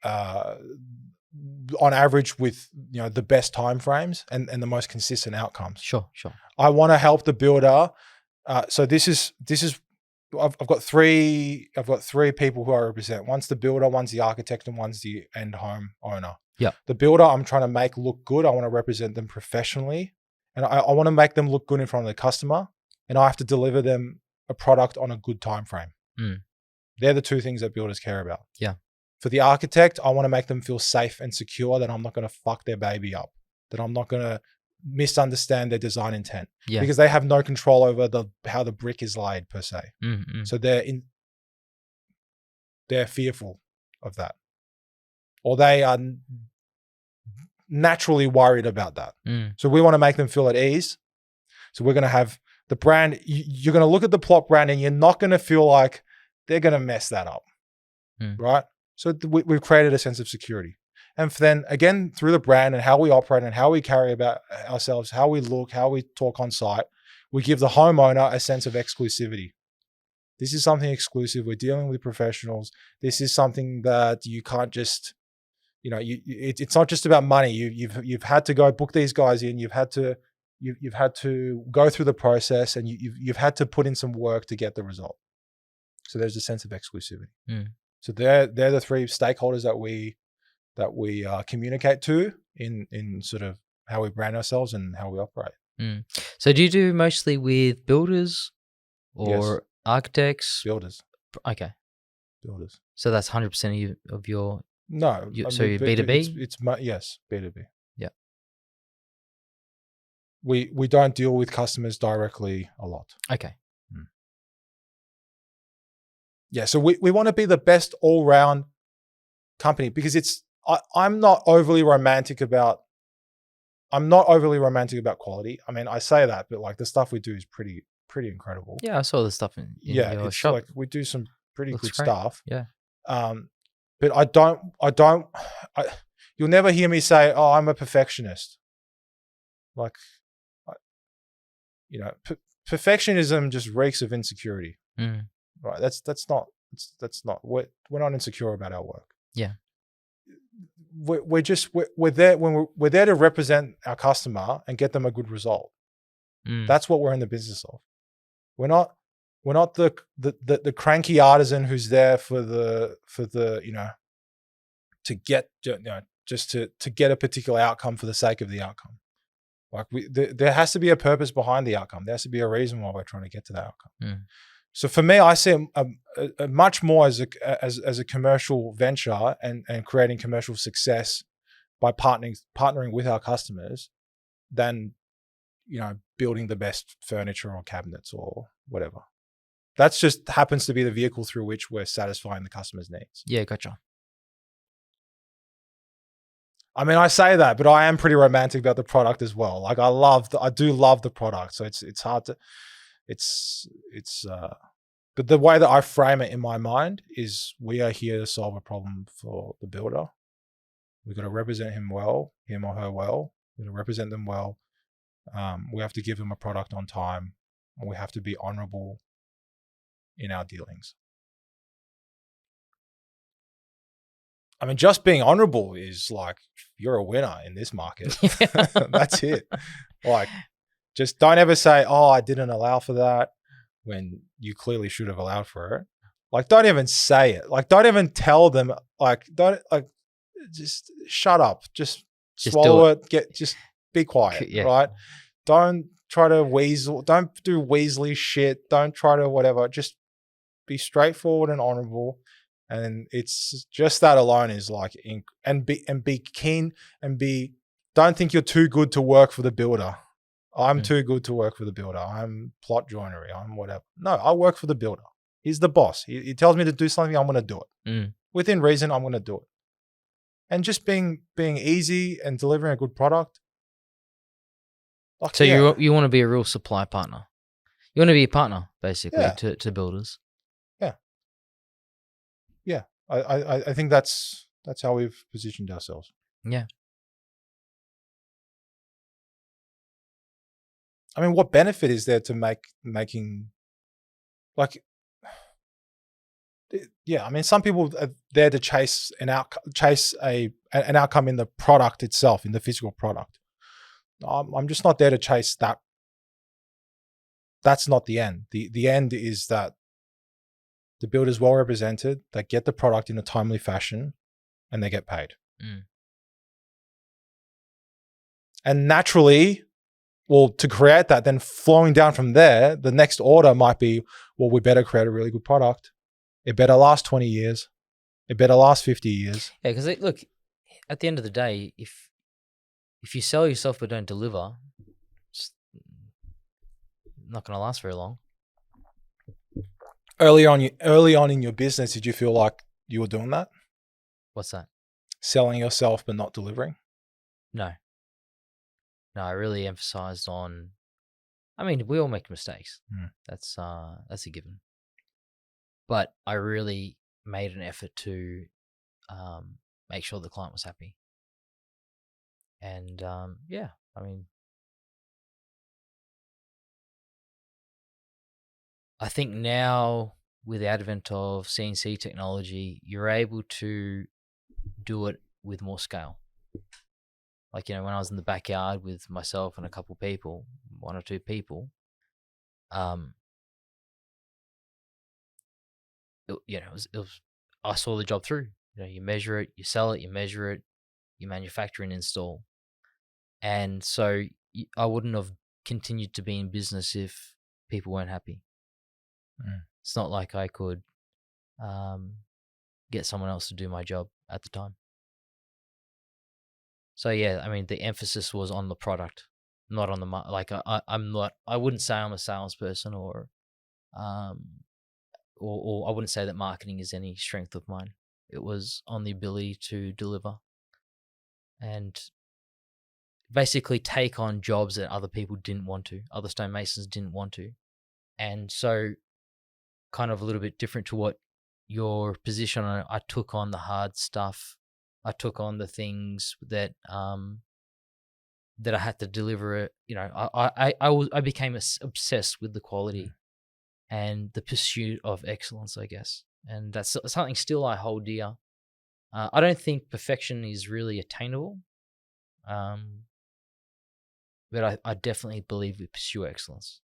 [SPEAKER 2] on average with, you know, the best timeframes and the most consistent outcomes.
[SPEAKER 1] Sure.
[SPEAKER 2] I want to help the builder. So this is. I've got three people who I represent. One's the builder, one's the architect, and one's the end home owner.
[SPEAKER 1] Yeah.
[SPEAKER 2] The builder, I'm trying to make look good. I want to represent them professionally, and I want to make them look good in front of the customer. And I have to deliver them a product on a good time frame. They're the two things that builders care about.
[SPEAKER 1] Yeah.
[SPEAKER 2] For the architect, I want to make them feel safe and secure, that I'm not going to fuck their baby up, that I'm not going to misunderstand their design intent, because they have no control over how the brick is laid per se. So they're fearful of that, or they are naturally worried about that. So we want to make them feel at ease. So we're going to have the brand. You're going to look at the Plot brand and you're not going to feel like they're going to mess that up, right? So we've created a sense of security. And then again, through the brand and how we operate and how we carry about ourselves, how we look, how we talk on site, we give the homeowner a sense of exclusivity. This is something exclusive. We're dealing with professionals. This is something that you can't just, you know, it's not just about money. You've had to go book these guys in. You've had to go through the process, and you've had to put in some work to get the result. So there's a sense of exclusivity. So they're the three stakeholders that we communicate to in sort of how we brand ourselves and how we operate.
[SPEAKER 1] So do you do mostly with builders or architects?
[SPEAKER 2] Builders.
[SPEAKER 1] Okay.
[SPEAKER 2] Builders.
[SPEAKER 1] So that's 100% of your
[SPEAKER 2] No.
[SPEAKER 1] So you're B2B?
[SPEAKER 2] Yes, B2B.
[SPEAKER 1] Yeah.
[SPEAKER 2] We don't deal with customers directly a lot.
[SPEAKER 1] Okay.
[SPEAKER 2] Yeah, so we want to be the best all-round company because I'm not overly romantic about quality. I mean, I say that, but like the stuff we do is pretty incredible.
[SPEAKER 1] Yeah, I saw the stuff in your shop.
[SPEAKER 2] Like we do some pretty
[SPEAKER 1] Looks
[SPEAKER 2] good
[SPEAKER 1] great.
[SPEAKER 2] stuff.
[SPEAKER 1] Yeah.
[SPEAKER 2] But you'll never hear me say, "Oh, I'm a perfectionist." Like, perfectionism just reeks of insecurity. Right? That's not. We're not insecure about our work.
[SPEAKER 1] Yeah.
[SPEAKER 2] We're there we're there to represent our customer and get them a good result. That's what we're in the business of. We're not the cranky artisan who's there for the to get just to get a particular outcome for the sake of the outcome. Like there has to be a purpose behind the outcome. There has to be a reason why we're trying to get to that outcome. So for me, I see a much more as a commercial venture and creating commercial success by partnering with our customers than building the best furniture or cabinets or whatever. That's just happens to be the vehicle through which we're satisfying the customer's needs.
[SPEAKER 1] Yeah, gotcha.
[SPEAKER 2] I mean, I say that, but I am pretty romantic about the product as well. Like I do love the product. So it's hard to, but the way that I frame it in my mind is we are here to solve a problem for the builder. We've got to represent him or her well. We've got to represent them well. We have to give them a product on time. And we have to be honorable in our dealings. I mean, just being honorable is like, you're a winner in this market. That's it. Like, just don't ever say, "Oh, I didn't allow for that," when you clearly should have allowed for it. Like, don't even say it. Like, don't even tell them. Like, just shut up. Just swallow it. Just be quiet. Yeah. Right? Don't try to weasel. Don't do Weasley shit. Don't try to whatever. Just be straightforward and honorable. And it's just that alone is like, and be keen and don't think you're too good to work for the builder. I'm too good to work for the builder. I'm Plot Joinery. I'm whatever. No, I work for the builder. He's the boss. He tells me to do something, I'm going to do it. Within reason, I'm going to do it. And just being easy and delivering a good product.
[SPEAKER 1] Like, so you want to be a real supply partner. You want to be a partner, basically, to builders.
[SPEAKER 2] Yeah, I think that's how we've positioned ourselves.
[SPEAKER 1] Yeah.
[SPEAKER 2] I mean, what benefit is there to making like? Yeah, I mean, some people are there to chase an outcome in the product itself, in the physical product. I'm just not there to chase that. That's not the end. The end is that the builder's well represented, they get the product in a timely fashion, and they get paid. And naturally, well, to create that, then flowing down from there, the next order might be, well, we better create a really good product. It better last 20 years. It better last 50 years.
[SPEAKER 1] Yeah, because look, at the end of the day, if you sell yourself but don't deliver, it's not going to last very long.
[SPEAKER 2] Early on in your business, did you feel like you were doing that?
[SPEAKER 1] What's that?
[SPEAKER 2] Selling yourself but not delivering?
[SPEAKER 1] No, I really emphasized on. I mean, we all make mistakes. That's a given. But I really made an effort to make sure the client was happy. And yeah, I mean, I think now with the advent of CNC technology, you're able to do it with more scale. Like, when I was in the backyard with myself and a couple people, one or two people, it was I saw the job through. You measure it, you sell it, you measure it, you manufacture and install. And so I wouldn't have continued to be in business if people weren't happy. It's not like I could get someone else to do my job at the time. So yeah, I mean, the emphasis was on the product, not on the like. I'm not. I wouldn't say I'm a salesperson, or I wouldn't say that marketing is any strength of mine. It was on the ability to deliver and basically take on jobs that other people didn't want to, other stonemasons didn't want to. And so kind of a little bit different to what your position on it, I took on the hard stuff. I took on the things that that I had to deliver it. You know, I became obsessed with the quality and the pursuit of excellence, I guess. And that's something still I hold dear. I don't think perfection is really attainable. But I definitely believe we pursue excellence.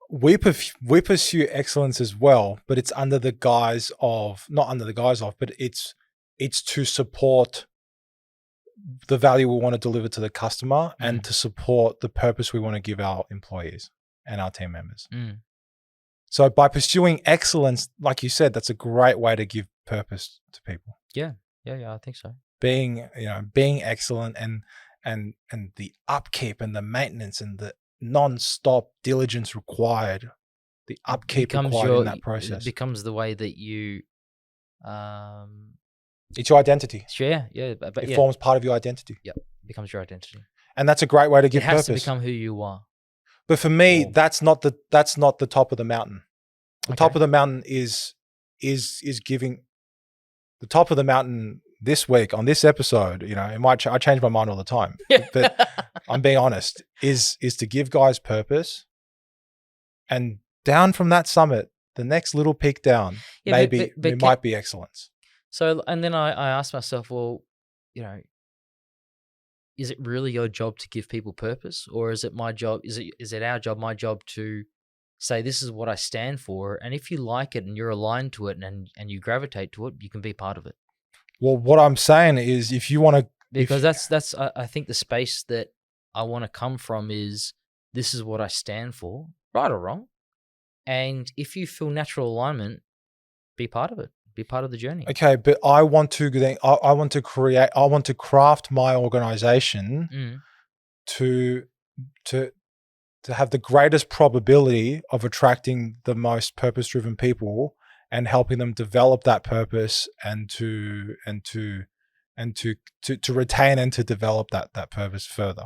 [SPEAKER 2] We pursue excellence as well, but it's under the guise of, not under the guise of, but it's to support the value we want to deliver to the customer and to support the purpose we want to give our employees and our team members. So by pursuing excellence, like you said, that's a great way to give purpose to people.
[SPEAKER 1] Yeah, I think so.
[SPEAKER 2] Being excellent and the upkeep and the maintenance and the non-stop diligence required, the upkeep required in that process.
[SPEAKER 1] It becomes the way that you
[SPEAKER 2] it's your identity.
[SPEAKER 1] Yeah. But
[SPEAKER 2] it forms part of your identity.
[SPEAKER 1] Yeah, it becomes your identity.
[SPEAKER 2] And that's a great way to give purpose.
[SPEAKER 1] It has to become who you are.
[SPEAKER 2] But for me, that's not the top of the mountain. The top of the mountain is giving. The top of the mountain this week on this episode, you know, I change my mind all the time, but I'm being honest, is to give guys purpose, and down from that summit, the next little peak down, but it might be excellence.
[SPEAKER 1] So, and then I asked myself, well, you know, is it really your job to give people purpose, or is it my job? Is it our job, my job to say, this is what I stand for, and if you like it and you're aligned to it and you gravitate to it, you can be part of it.
[SPEAKER 2] Well, what I'm saying is, if you want to,
[SPEAKER 1] because that's I think the space that I want to come from is, this is what I stand for, right or wrong, and if you feel natural alignment, be part of it. Be part of the journey. Okay,
[SPEAKER 2] but I want to craft my organization to have the greatest probability of attracting the most purpose-driven people and helping them develop that purpose and to retain and to develop that purpose further.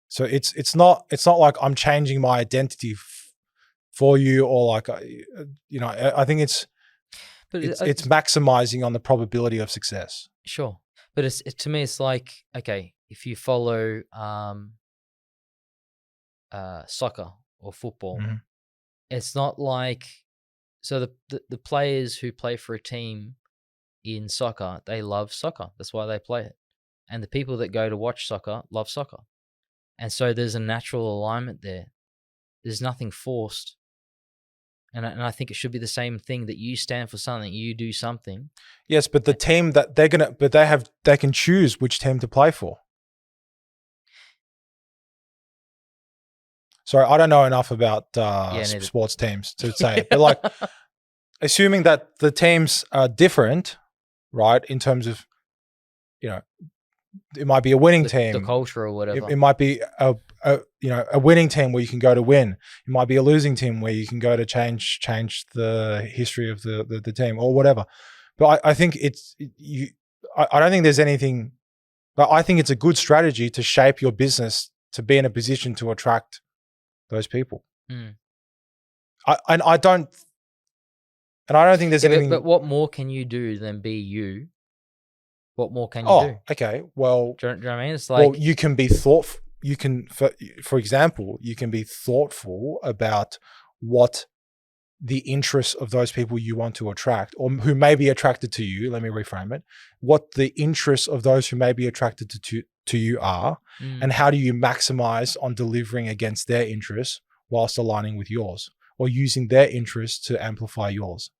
[SPEAKER 2] So it's not like I'm changing my identity for you, or like, you know, I think it's maximizing on the probability of success.
[SPEAKER 1] Sure. But to me, it's like, okay, if you follow soccer or football, it's not like, so the players who play for a team in soccer, they love soccer. That's why they play it. And the people that go to watch soccer love soccer. And so there's a natural alignment there. There's nothing forced. And I think it should be the same thing, that you stand for something, you do something.
[SPEAKER 2] Yes, but the team that they can choose which team to play for. Sorry, I don't know enough about sports teams to say it, but like, assuming that the teams are different, right? In terms of, you know, it might be a winning team,
[SPEAKER 1] the culture or whatever.
[SPEAKER 2] It might be a winning team where you can go to win. It might be a losing team where you can go to change the history of the team or whatever. But I think I don't think there's anything, but I think it's a good strategy to shape your business to be in a position to attract those people. I don't think there's anything.
[SPEAKER 1] But what more can you do than be you? What more can you do?
[SPEAKER 2] Okay. Well,
[SPEAKER 1] do you know what I mean? It's like,
[SPEAKER 2] you can be thoughtful. You can, for example, you can be thoughtful about what the interests of those people you want to attract, or who may be attracted to you. Let me reframe it. What the interests of those who may be attracted to you are, and how do you maximize on delivering against their interests whilst aligning with yours, or using their interests to amplify yours.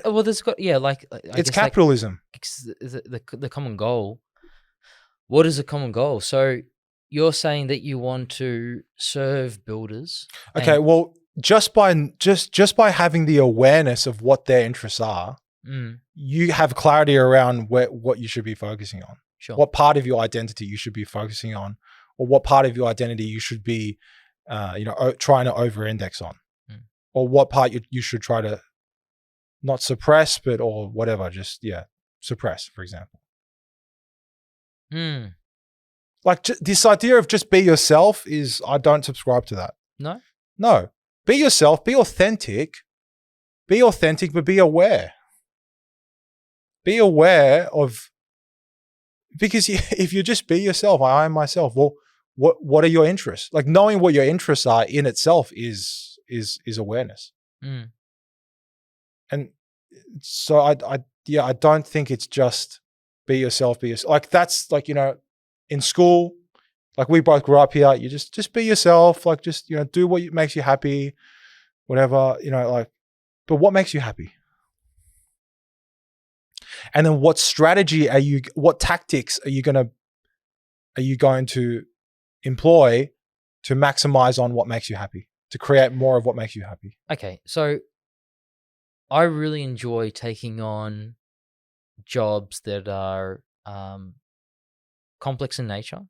[SPEAKER 1] Well, there's got,
[SPEAKER 2] it's capitalism.
[SPEAKER 1] The common goal. What is a common goal? So you're saying that you want to serve builders.
[SPEAKER 2] Okay, well, just by having the awareness of what their interests are, you have clarity around what you should be focusing on.
[SPEAKER 1] Sure.
[SPEAKER 2] What part of your identity you should be focusing on, or what part of your identity you should be, trying to over-index on, or what part you should try to not suppress, but or whatever, just suppress, for example. Like this idea of just be yourself I don't subscribe to that. No. Be yourself, be authentic, but be aware. Be aware of, because if you just be yourself, I am myself, well, what are your interests? Like knowing what your interests are in itself is awareness. And so I don't think it's just be yourself, like that's like, in school, like we both grew up here, you just be yourself, like just, do what makes you happy, whatever, but what makes you happy? And then what tactics are you going to employ to maximize on what makes you happy, to create more of what makes you happy?
[SPEAKER 1] Okay. So I really enjoy taking on jobs that are complex in nature,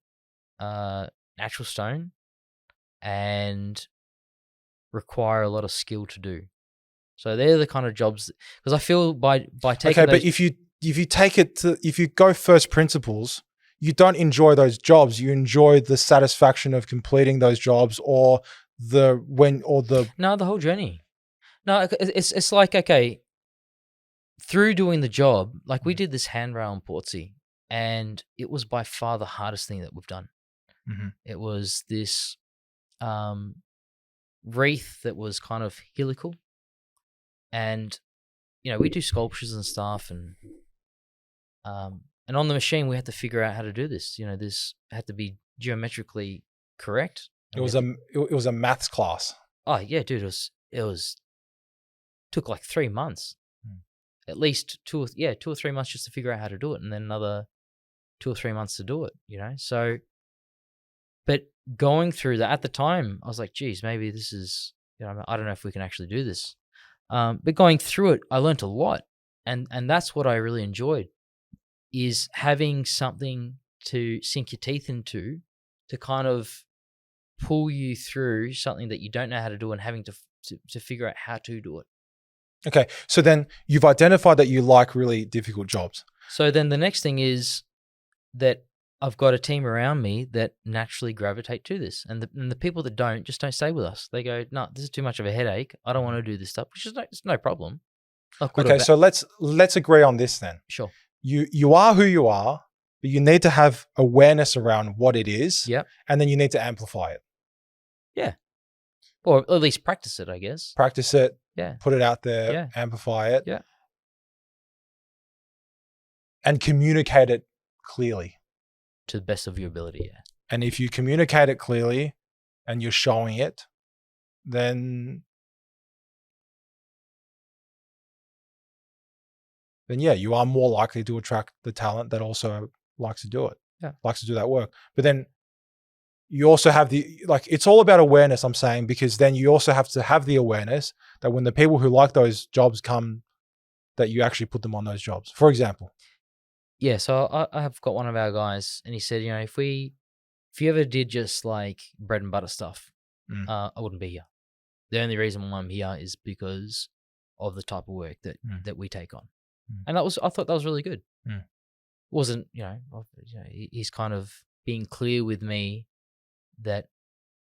[SPEAKER 1] natural stone, and require a lot of skill to do. So they're the kind of jobs, because I feel by taking
[SPEAKER 2] but if you go first principles, you don't enjoy those jobs. You enjoy the satisfaction of completing those jobs, or the whole
[SPEAKER 1] journey. No, it's like, okay, through doing the job, like we did this handrail in Partsy, and it was by far the hardest thing that we've done. It was this wreath that was kind of helical, and we do sculptures and stuff, and on the machine we had to figure out how to do this. This had to be geometrically correct.
[SPEAKER 2] It was a maths class.
[SPEAKER 1] Oh yeah, dude, it was took like 3 months, at least 2 or 3 months just to figure out how to do it, and then another 2 or 3 months to do it. So, but going through that at the time, I was like, geez, maybe this is, I don't know if we can actually do this. But going through it, I learned a lot, and that's what I really enjoyed, is having something to sink your teeth into, to kind of pull you through something that you don't know how to do, and having to figure out how to do it.
[SPEAKER 2] Okay, so then you've identified that you like really difficult jobs.
[SPEAKER 1] So then the next thing is that I've got a team around me that naturally gravitate to this, and the people that don't just don't stay with us. They go, no, this is too much of a headache. I don't want to do this stuff, which is it's no problem.
[SPEAKER 2] Okay, so let's agree on this then.
[SPEAKER 1] Sure.
[SPEAKER 2] You are who you are, but you need to have awareness around what it is.
[SPEAKER 1] Yep.
[SPEAKER 2] And then you need to amplify it.
[SPEAKER 1] Yeah. Or at least practice it, I guess.
[SPEAKER 2] Practice it.
[SPEAKER 1] Yeah.
[SPEAKER 2] Put it out there. Yeah. Amplify it.
[SPEAKER 1] Yeah.
[SPEAKER 2] And communicate it clearly.
[SPEAKER 1] To the best of your ability, yeah.
[SPEAKER 2] And if you communicate it clearly and you're showing it, then yeah, you are more likely to attract the talent that also likes to do it.
[SPEAKER 1] Yeah.
[SPEAKER 2] Likes to do that work. But then you also have it's all about awareness, I'm saying, because then you also have to have the awareness that when the people who like those jobs come, that you actually put them on those jobs. For example.
[SPEAKER 1] Yeah, so I have got one of our guys, and he said, if you ever did just like bread and butter stuff, I wouldn't be here. The only reason why I'm here is because of the type of work that we take on. And I thought that was really good. It wasn't, he's kind of being clear with me that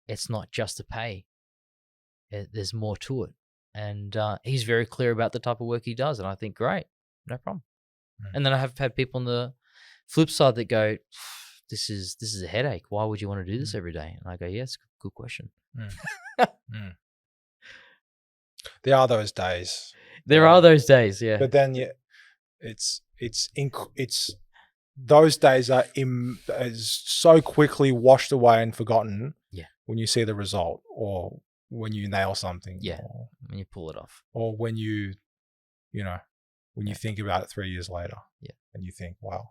[SPEAKER 1] it's not just the pay. There's more to it. And he's very clear about the type of work he does, and I think, great, no problem. And then I have had people on the flip side that go, this is a headache. Why would you want to do this every day? And I go, yes, good question.
[SPEAKER 2] There are those days.
[SPEAKER 1] There are those days, yeah.
[SPEAKER 2] But then, it's those days are so quickly washed away and forgotten.
[SPEAKER 1] Yeah.
[SPEAKER 2] When you see the result, or when you nail something.
[SPEAKER 1] Yeah. When you pull it off.
[SPEAKER 2] Or when you think about it 3 years later.
[SPEAKER 1] Yeah.
[SPEAKER 2] And you think, wow,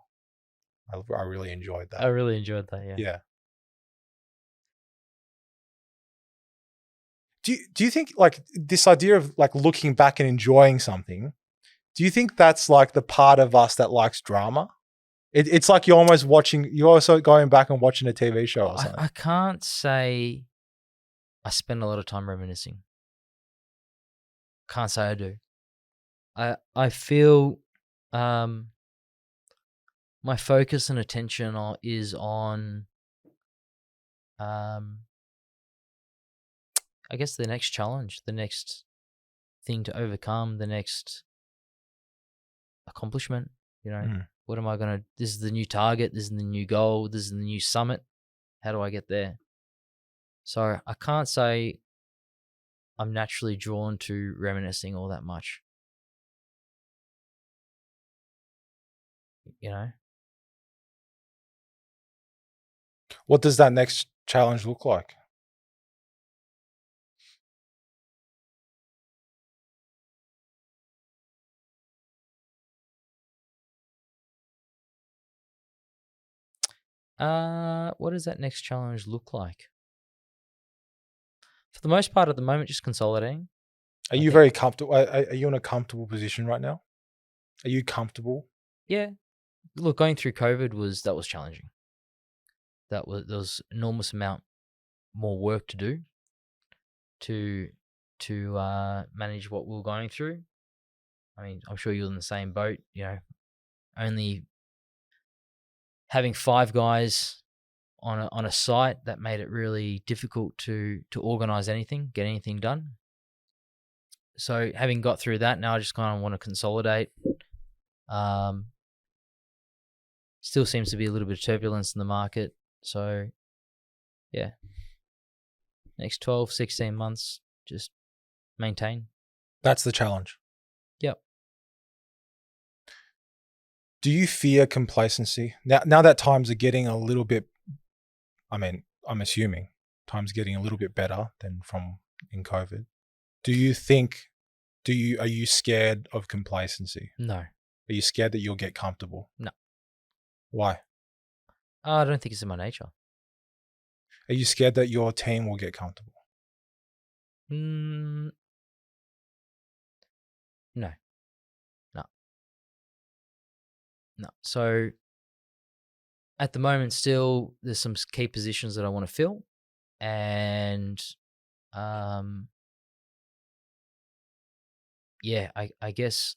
[SPEAKER 2] I really enjoyed that.
[SPEAKER 1] I really enjoyed that, yeah.
[SPEAKER 2] Yeah. Do you think like this idea of like looking back and enjoying something? Do you think that's like the part of us that likes drama? It's like you're also going back and watching a TV show or something.
[SPEAKER 1] I can't say I spend a lot of time reminiscing. Can't say I do. I feel my focus and attention is on I guess the next challenge, the next thing to overcome, the next accomplishment. You know, what am I gonna? This is the new target. This is the new goal. This is the new summit. How do I get there? So I can't say I'm naturally drawn to reminiscing all that much. You know,
[SPEAKER 2] what does that next challenge look like?
[SPEAKER 1] What does that next challenge look like? For the most part, at the moment, just consolidating.
[SPEAKER 2] Are you very comfortable? Are you in a comfortable position right now? Are you comfortable?
[SPEAKER 1] Yeah. Look, going through COVID was challenging. There was enormous amount more work to do to manage what we were going through. I mean, I'm sure you're in the same boat. You know, only having 5 guys on a site, that made it really difficult to organize anything, get anything done. So having got through that, now I just kind of want to consolidate. Still seems to be a little bit of turbulence in the market. So yeah, next 12, 16 months, just maintain.
[SPEAKER 2] That's the challenge.
[SPEAKER 1] Yep.
[SPEAKER 2] Do you fear complacency? Now that times are getting a little bit, I mean, I'm assuming times getting a little bit better than from in COVID. Are you scared of complacency?
[SPEAKER 1] No.
[SPEAKER 2] Are you scared that you'll get comfortable?
[SPEAKER 1] No.
[SPEAKER 2] Why?
[SPEAKER 1] I don't think it's in my nature.
[SPEAKER 2] Are you scared that your team will get comfortable?
[SPEAKER 1] No. So at the moment, still, there's some key positions that I want to fill, and yeah, I guess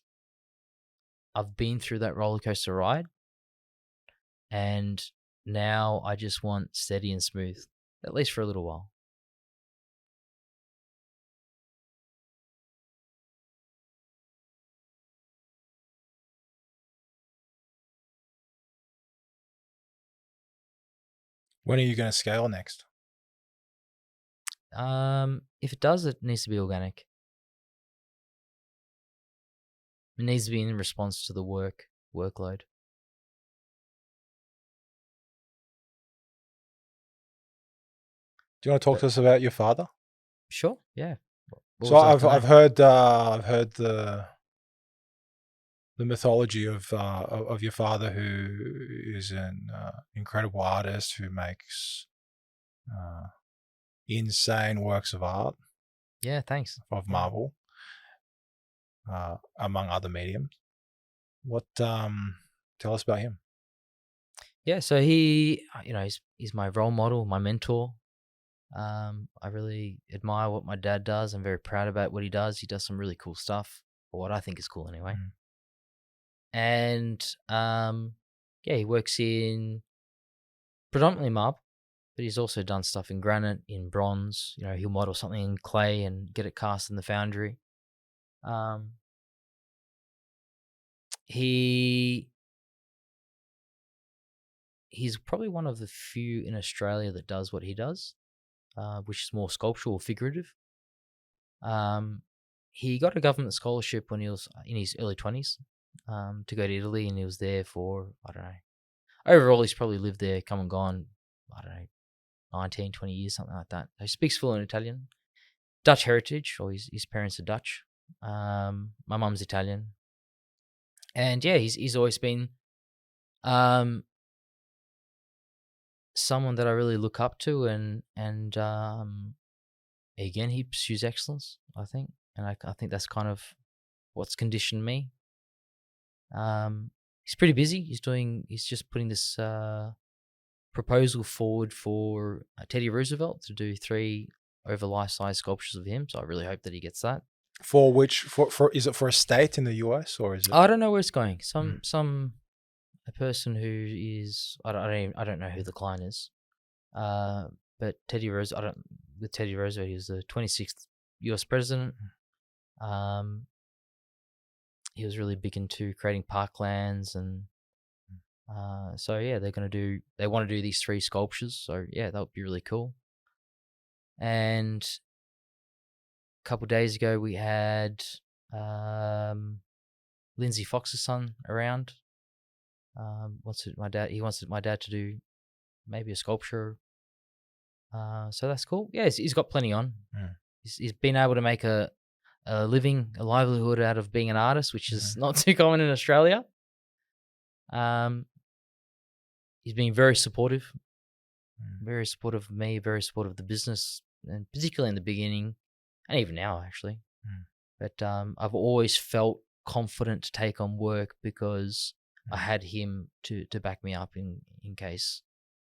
[SPEAKER 1] I've been through that roller coaster ride, and now I just want steady and smooth, at least for a little while.
[SPEAKER 2] When are you going to scale next?
[SPEAKER 1] If it does, it needs to be organic. It needs to be in response to the workload.
[SPEAKER 2] Do you want to talk to us about your father?
[SPEAKER 1] Sure. Yeah.
[SPEAKER 2] So I've heard the mythology of your father, who is an incredible artist who makes insane works of art.
[SPEAKER 1] Yeah, thanks.
[SPEAKER 2] Of marble, among other mediums. What tell us about him?
[SPEAKER 1] Yeah, so he, he's my role model, my mentor. I really admire what my dad does. I'm very proud about what he does. He does some really cool stuff, or what I think is cool anyway. And yeah, he works in predominantly marble, but he's also done stuff in granite, in bronze. You know, he'll model something in clay and get it cast in the foundry. He's probably one of the few in Australia that does what he does, which is more sculptural, figurative. He got a government scholarship when he was in his early 20s to go to Italy, and he was there for, I don't know, overall he's probably lived there, come and gone, I don't know, 19, 20 years, something like that. He speaks fluent Italian. Dutch heritage, or his parents are Dutch. My mum's Italian. And yeah, he's always been someone that I really look up to, and again, he pursues excellence, I think, and I think that's kind of what's conditioned me. He's pretty busy. He's just putting this proposal forward for Teddy Roosevelt to do 3 over life-size sculptures of him. So I really hope that he gets that.
[SPEAKER 2] For which, for is it for a state in the US or is it?
[SPEAKER 1] I don't know where it's going. A person who is I don't know who the client is. But Teddy Roosevelt, he was the 26th US president. He was really big into creating parklands, and so yeah, they want to do these 3 sculptures. So yeah, that would be really cool. And a couple of days ago, we had Lindsay Fox's son around. He wants my dad to do maybe a sculpture. So that's cool. Yeah, he's got plenty on.
[SPEAKER 2] Mm.
[SPEAKER 1] He's been able to make a livelihood out of being an artist, which is not too common in Australia. He's been very supportive, very supportive of me, very supportive of the business, and particularly in the beginning, and even now actually. But I've always felt confident to take on work because I had him to back me up in case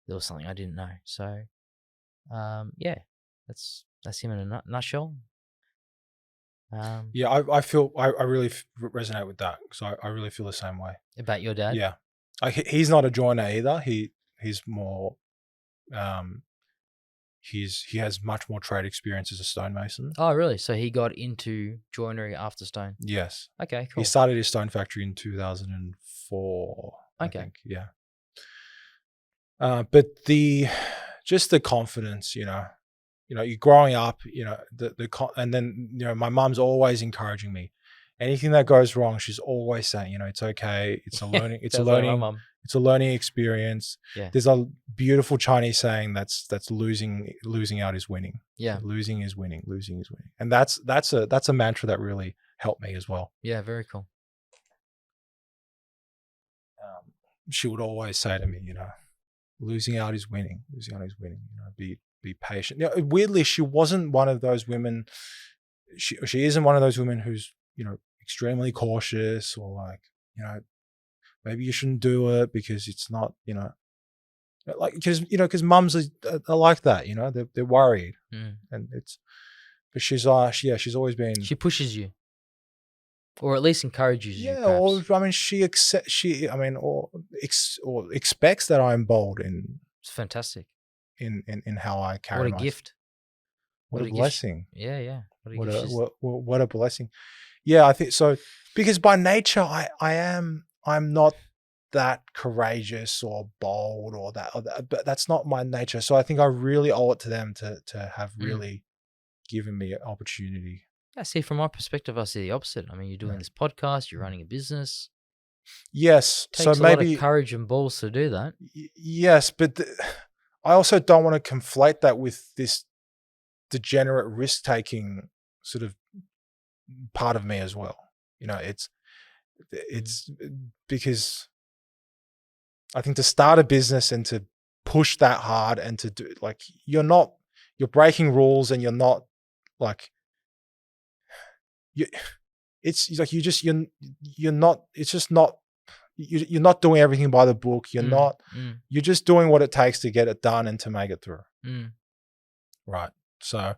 [SPEAKER 1] there was something I didn't know. So yeah, that's him in a nutshell.
[SPEAKER 2] Yeah, I feel I really resonate with that because I really feel the same way
[SPEAKER 1] about your dad.
[SPEAKER 2] Yeah, he's not a joiner either. He's more he has much more trade experience as a stonemason.
[SPEAKER 1] Oh, really? So he got into joinery after stone?
[SPEAKER 2] Yes.
[SPEAKER 1] Okay, cool.
[SPEAKER 2] He started his stone factory in 2004.
[SPEAKER 1] Okay.
[SPEAKER 2] I think, yeah. But just the confidence, you're growing up, and then my mum's always encouraging me. Anything that goes wrong, she's always saying, it's okay. It's a learning. It's a learning.
[SPEAKER 1] Like
[SPEAKER 2] it's a learning experience.
[SPEAKER 1] Yeah.
[SPEAKER 2] There's a beautiful Chinese saying that's losing out is winning.
[SPEAKER 1] Yeah.
[SPEAKER 2] So losing is winning. Losing is winning. And that's a mantra that really helped me as well.
[SPEAKER 1] Yeah. Very cool.
[SPEAKER 2] She would always say to me, losing out is winning. Losing out is winning. Be patient. Weirdly, she wasn't one of those women. She isn't one of those women who's extremely cautious or like maybe you shouldn't do it because it's not like because mums are like that. They're worried and but she's always been.
[SPEAKER 1] She pushes you. Or at least encourages you.
[SPEAKER 2] Yeah, or I mean, she expects that I'm bold in.
[SPEAKER 1] It's fantastic.
[SPEAKER 2] In how I carry.
[SPEAKER 1] What a gift!
[SPEAKER 2] What a blessing!
[SPEAKER 1] Yeah.
[SPEAKER 2] What a blessing! Yeah, I think so because by nature I'm not that courageous or bold or that, but that's not my nature. So I think I really owe it to them to have really given me an opportunity.
[SPEAKER 1] Yeah, see, from my perspective, I see the opposite. I mean, you're doing this podcast, you're running a business.
[SPEAKER 2] Yes,
[SPEAKER 1] it takes a lot of courage and balls to do that.
[SPEAKER 2] Yes, but I also don't want to conflate that with this degenerate risk-taking sort of part of me as well. It's because I think to start a business and to push that hard and to do like you're breaking rules and you're not like you're not doing everything by the book. You're just doing what it takes to get it done and to make it through. Right. So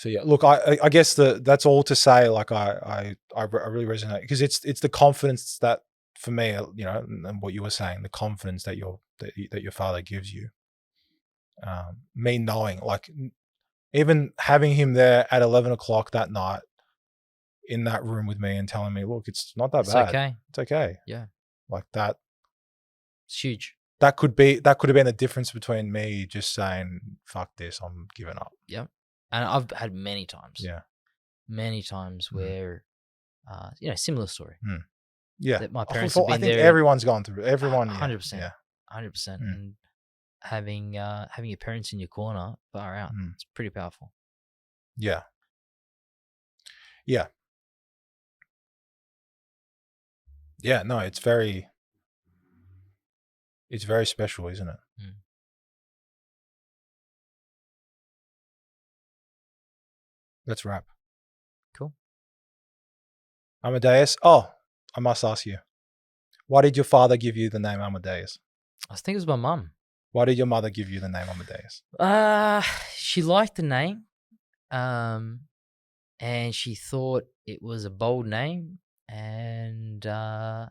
[SPEAKER 2] yeah, look, I guess that's all to say. Like I really resonate because it's the confidence that for me, and what you were saying, the confidence that your father gives you. Me knowing, like, even having him there at 11 o'clock that night in that room with me and telling me, look, it's not that bad.
[SPEAKER 1] Okay.
[SPEAKER 2] It's okay.
[SPEAKER 1] Yeah.
[SPEAKER 2] Like that.
[SPEAKER 1] It's huge.
[SPEAKER 2] That could have been the difference between me just saying, fuck this, I'm giving up.
[SPEAKER 1] Yeah. And I've had many times.
[SPEAKER 2] Yeah.
[SPEAKER 1] Many times where, similar story.
[SPEAKER 2] Yeah.
[SPEAKER 1] That my parents have been
[SPEAKER 2] I think
[SPEAKER 1] there.
[SPEAKER 2] Everyone's gone through it. Everyone.
[SPEAKER 1] 100%.
[SPEAKER 2] Yeah.
[SPEAKER 1] 100%. And having your parents in your corner, far out. It's pretty powerful.
[SPEAKER 2] Yeah. Yeah. Yeah. No, it's very special, isn't it? Let's wrap.
[SPEAKER 1] Cool.
[SPEAKER 2] Amadeus. Oh, I must ask you. Why did your father give you the name Amadeus?
[SPEAKER 1] I think it was my mum.
[SPEAKER 2] Why did your mother give you the name Amadeus?
[SPEAKER 1] She liked the name, and she thought it was a bold name, and I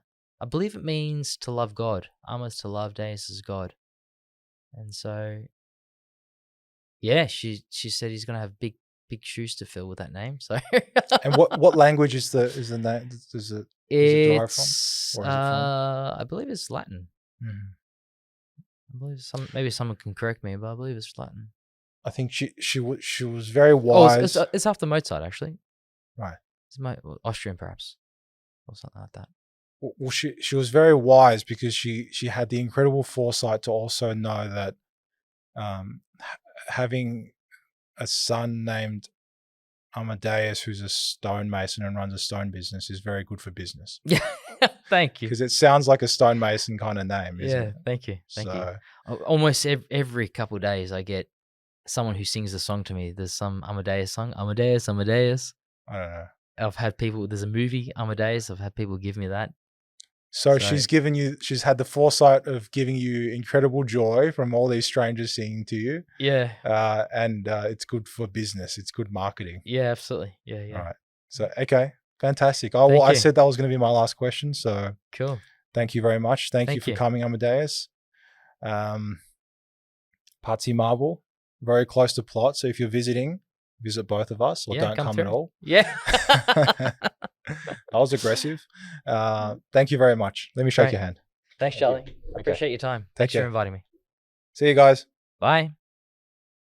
[SPEAKER 1] believe it means to love God. Ama's to love, Deus is God, and so yeah, she said he's gonna have big shoes to fill with that name. So,
[SPEAKER 2] and what language is the name? Does it derive from? Or is it from?
[SPEAKER 1] I believe it's Latin.
[SPEAKER 2] Mm.
[SPEAKER 1] I believe maybe someone can correct me, but I believe it's Latin.
[SPEAKER 2] I think she was very wise.
[SPEAKER 1] Oh, it's after Mozart, actually.
[SPEAKER 2] Right.
[SPEAKER 1] It's Austrian, perhaps, or something like that.
[SPEAKER 2] Well, she was very wise because she had the incredible foresight to also know that having a son named Amadeus, who's a stonemason and runs a stone business, is very good for business.
[SPEAKER 1] Yeah, thank you.
[SPEAKER 2] Because it sounds like a stonemason kind of name, isn't it?
[SPEAKER 1] Thank you. Thank you. Almost every couple of days, I get someone who sings a song to me. There's some Amadeus song, Amadeus.
[SPEAKER 2] I don't know.
[SPEAKER 1] I've had people. There's a movie Amadeus. I've had people give me that.
[SPEAKER 2] So she's had the foresight of giving you incredible joy from all these strangers singing to you.
[SPEAKER 1] Yeah.
[SPEAKER 2] And it's good for business. It's good marketing.
[SPEAKER 1] Yeah, absolutely. Yeah.
[SPEAKER 2] All right. So, okay. Fantastic. I said that was going to be my last question. So
[SPEAKER 1] cool.
[SPEAKER 2] Thank you very much. Thank you for coming, Amadeus. Pazzi Marble, very close to Plot. So if you're visiting, visit both of us, or don't come at all.
[SPEAKER 1] Yeah.
[SPEAKER 2] I was aggressive. Thank you very much. Let me shake your hand.
[SPEAKER 1] Thanks, Charlie. I appreciate your time. Thanks for inviting me.
[SPEAKER 2] See you guys.
[SPEAKER 1] Bye.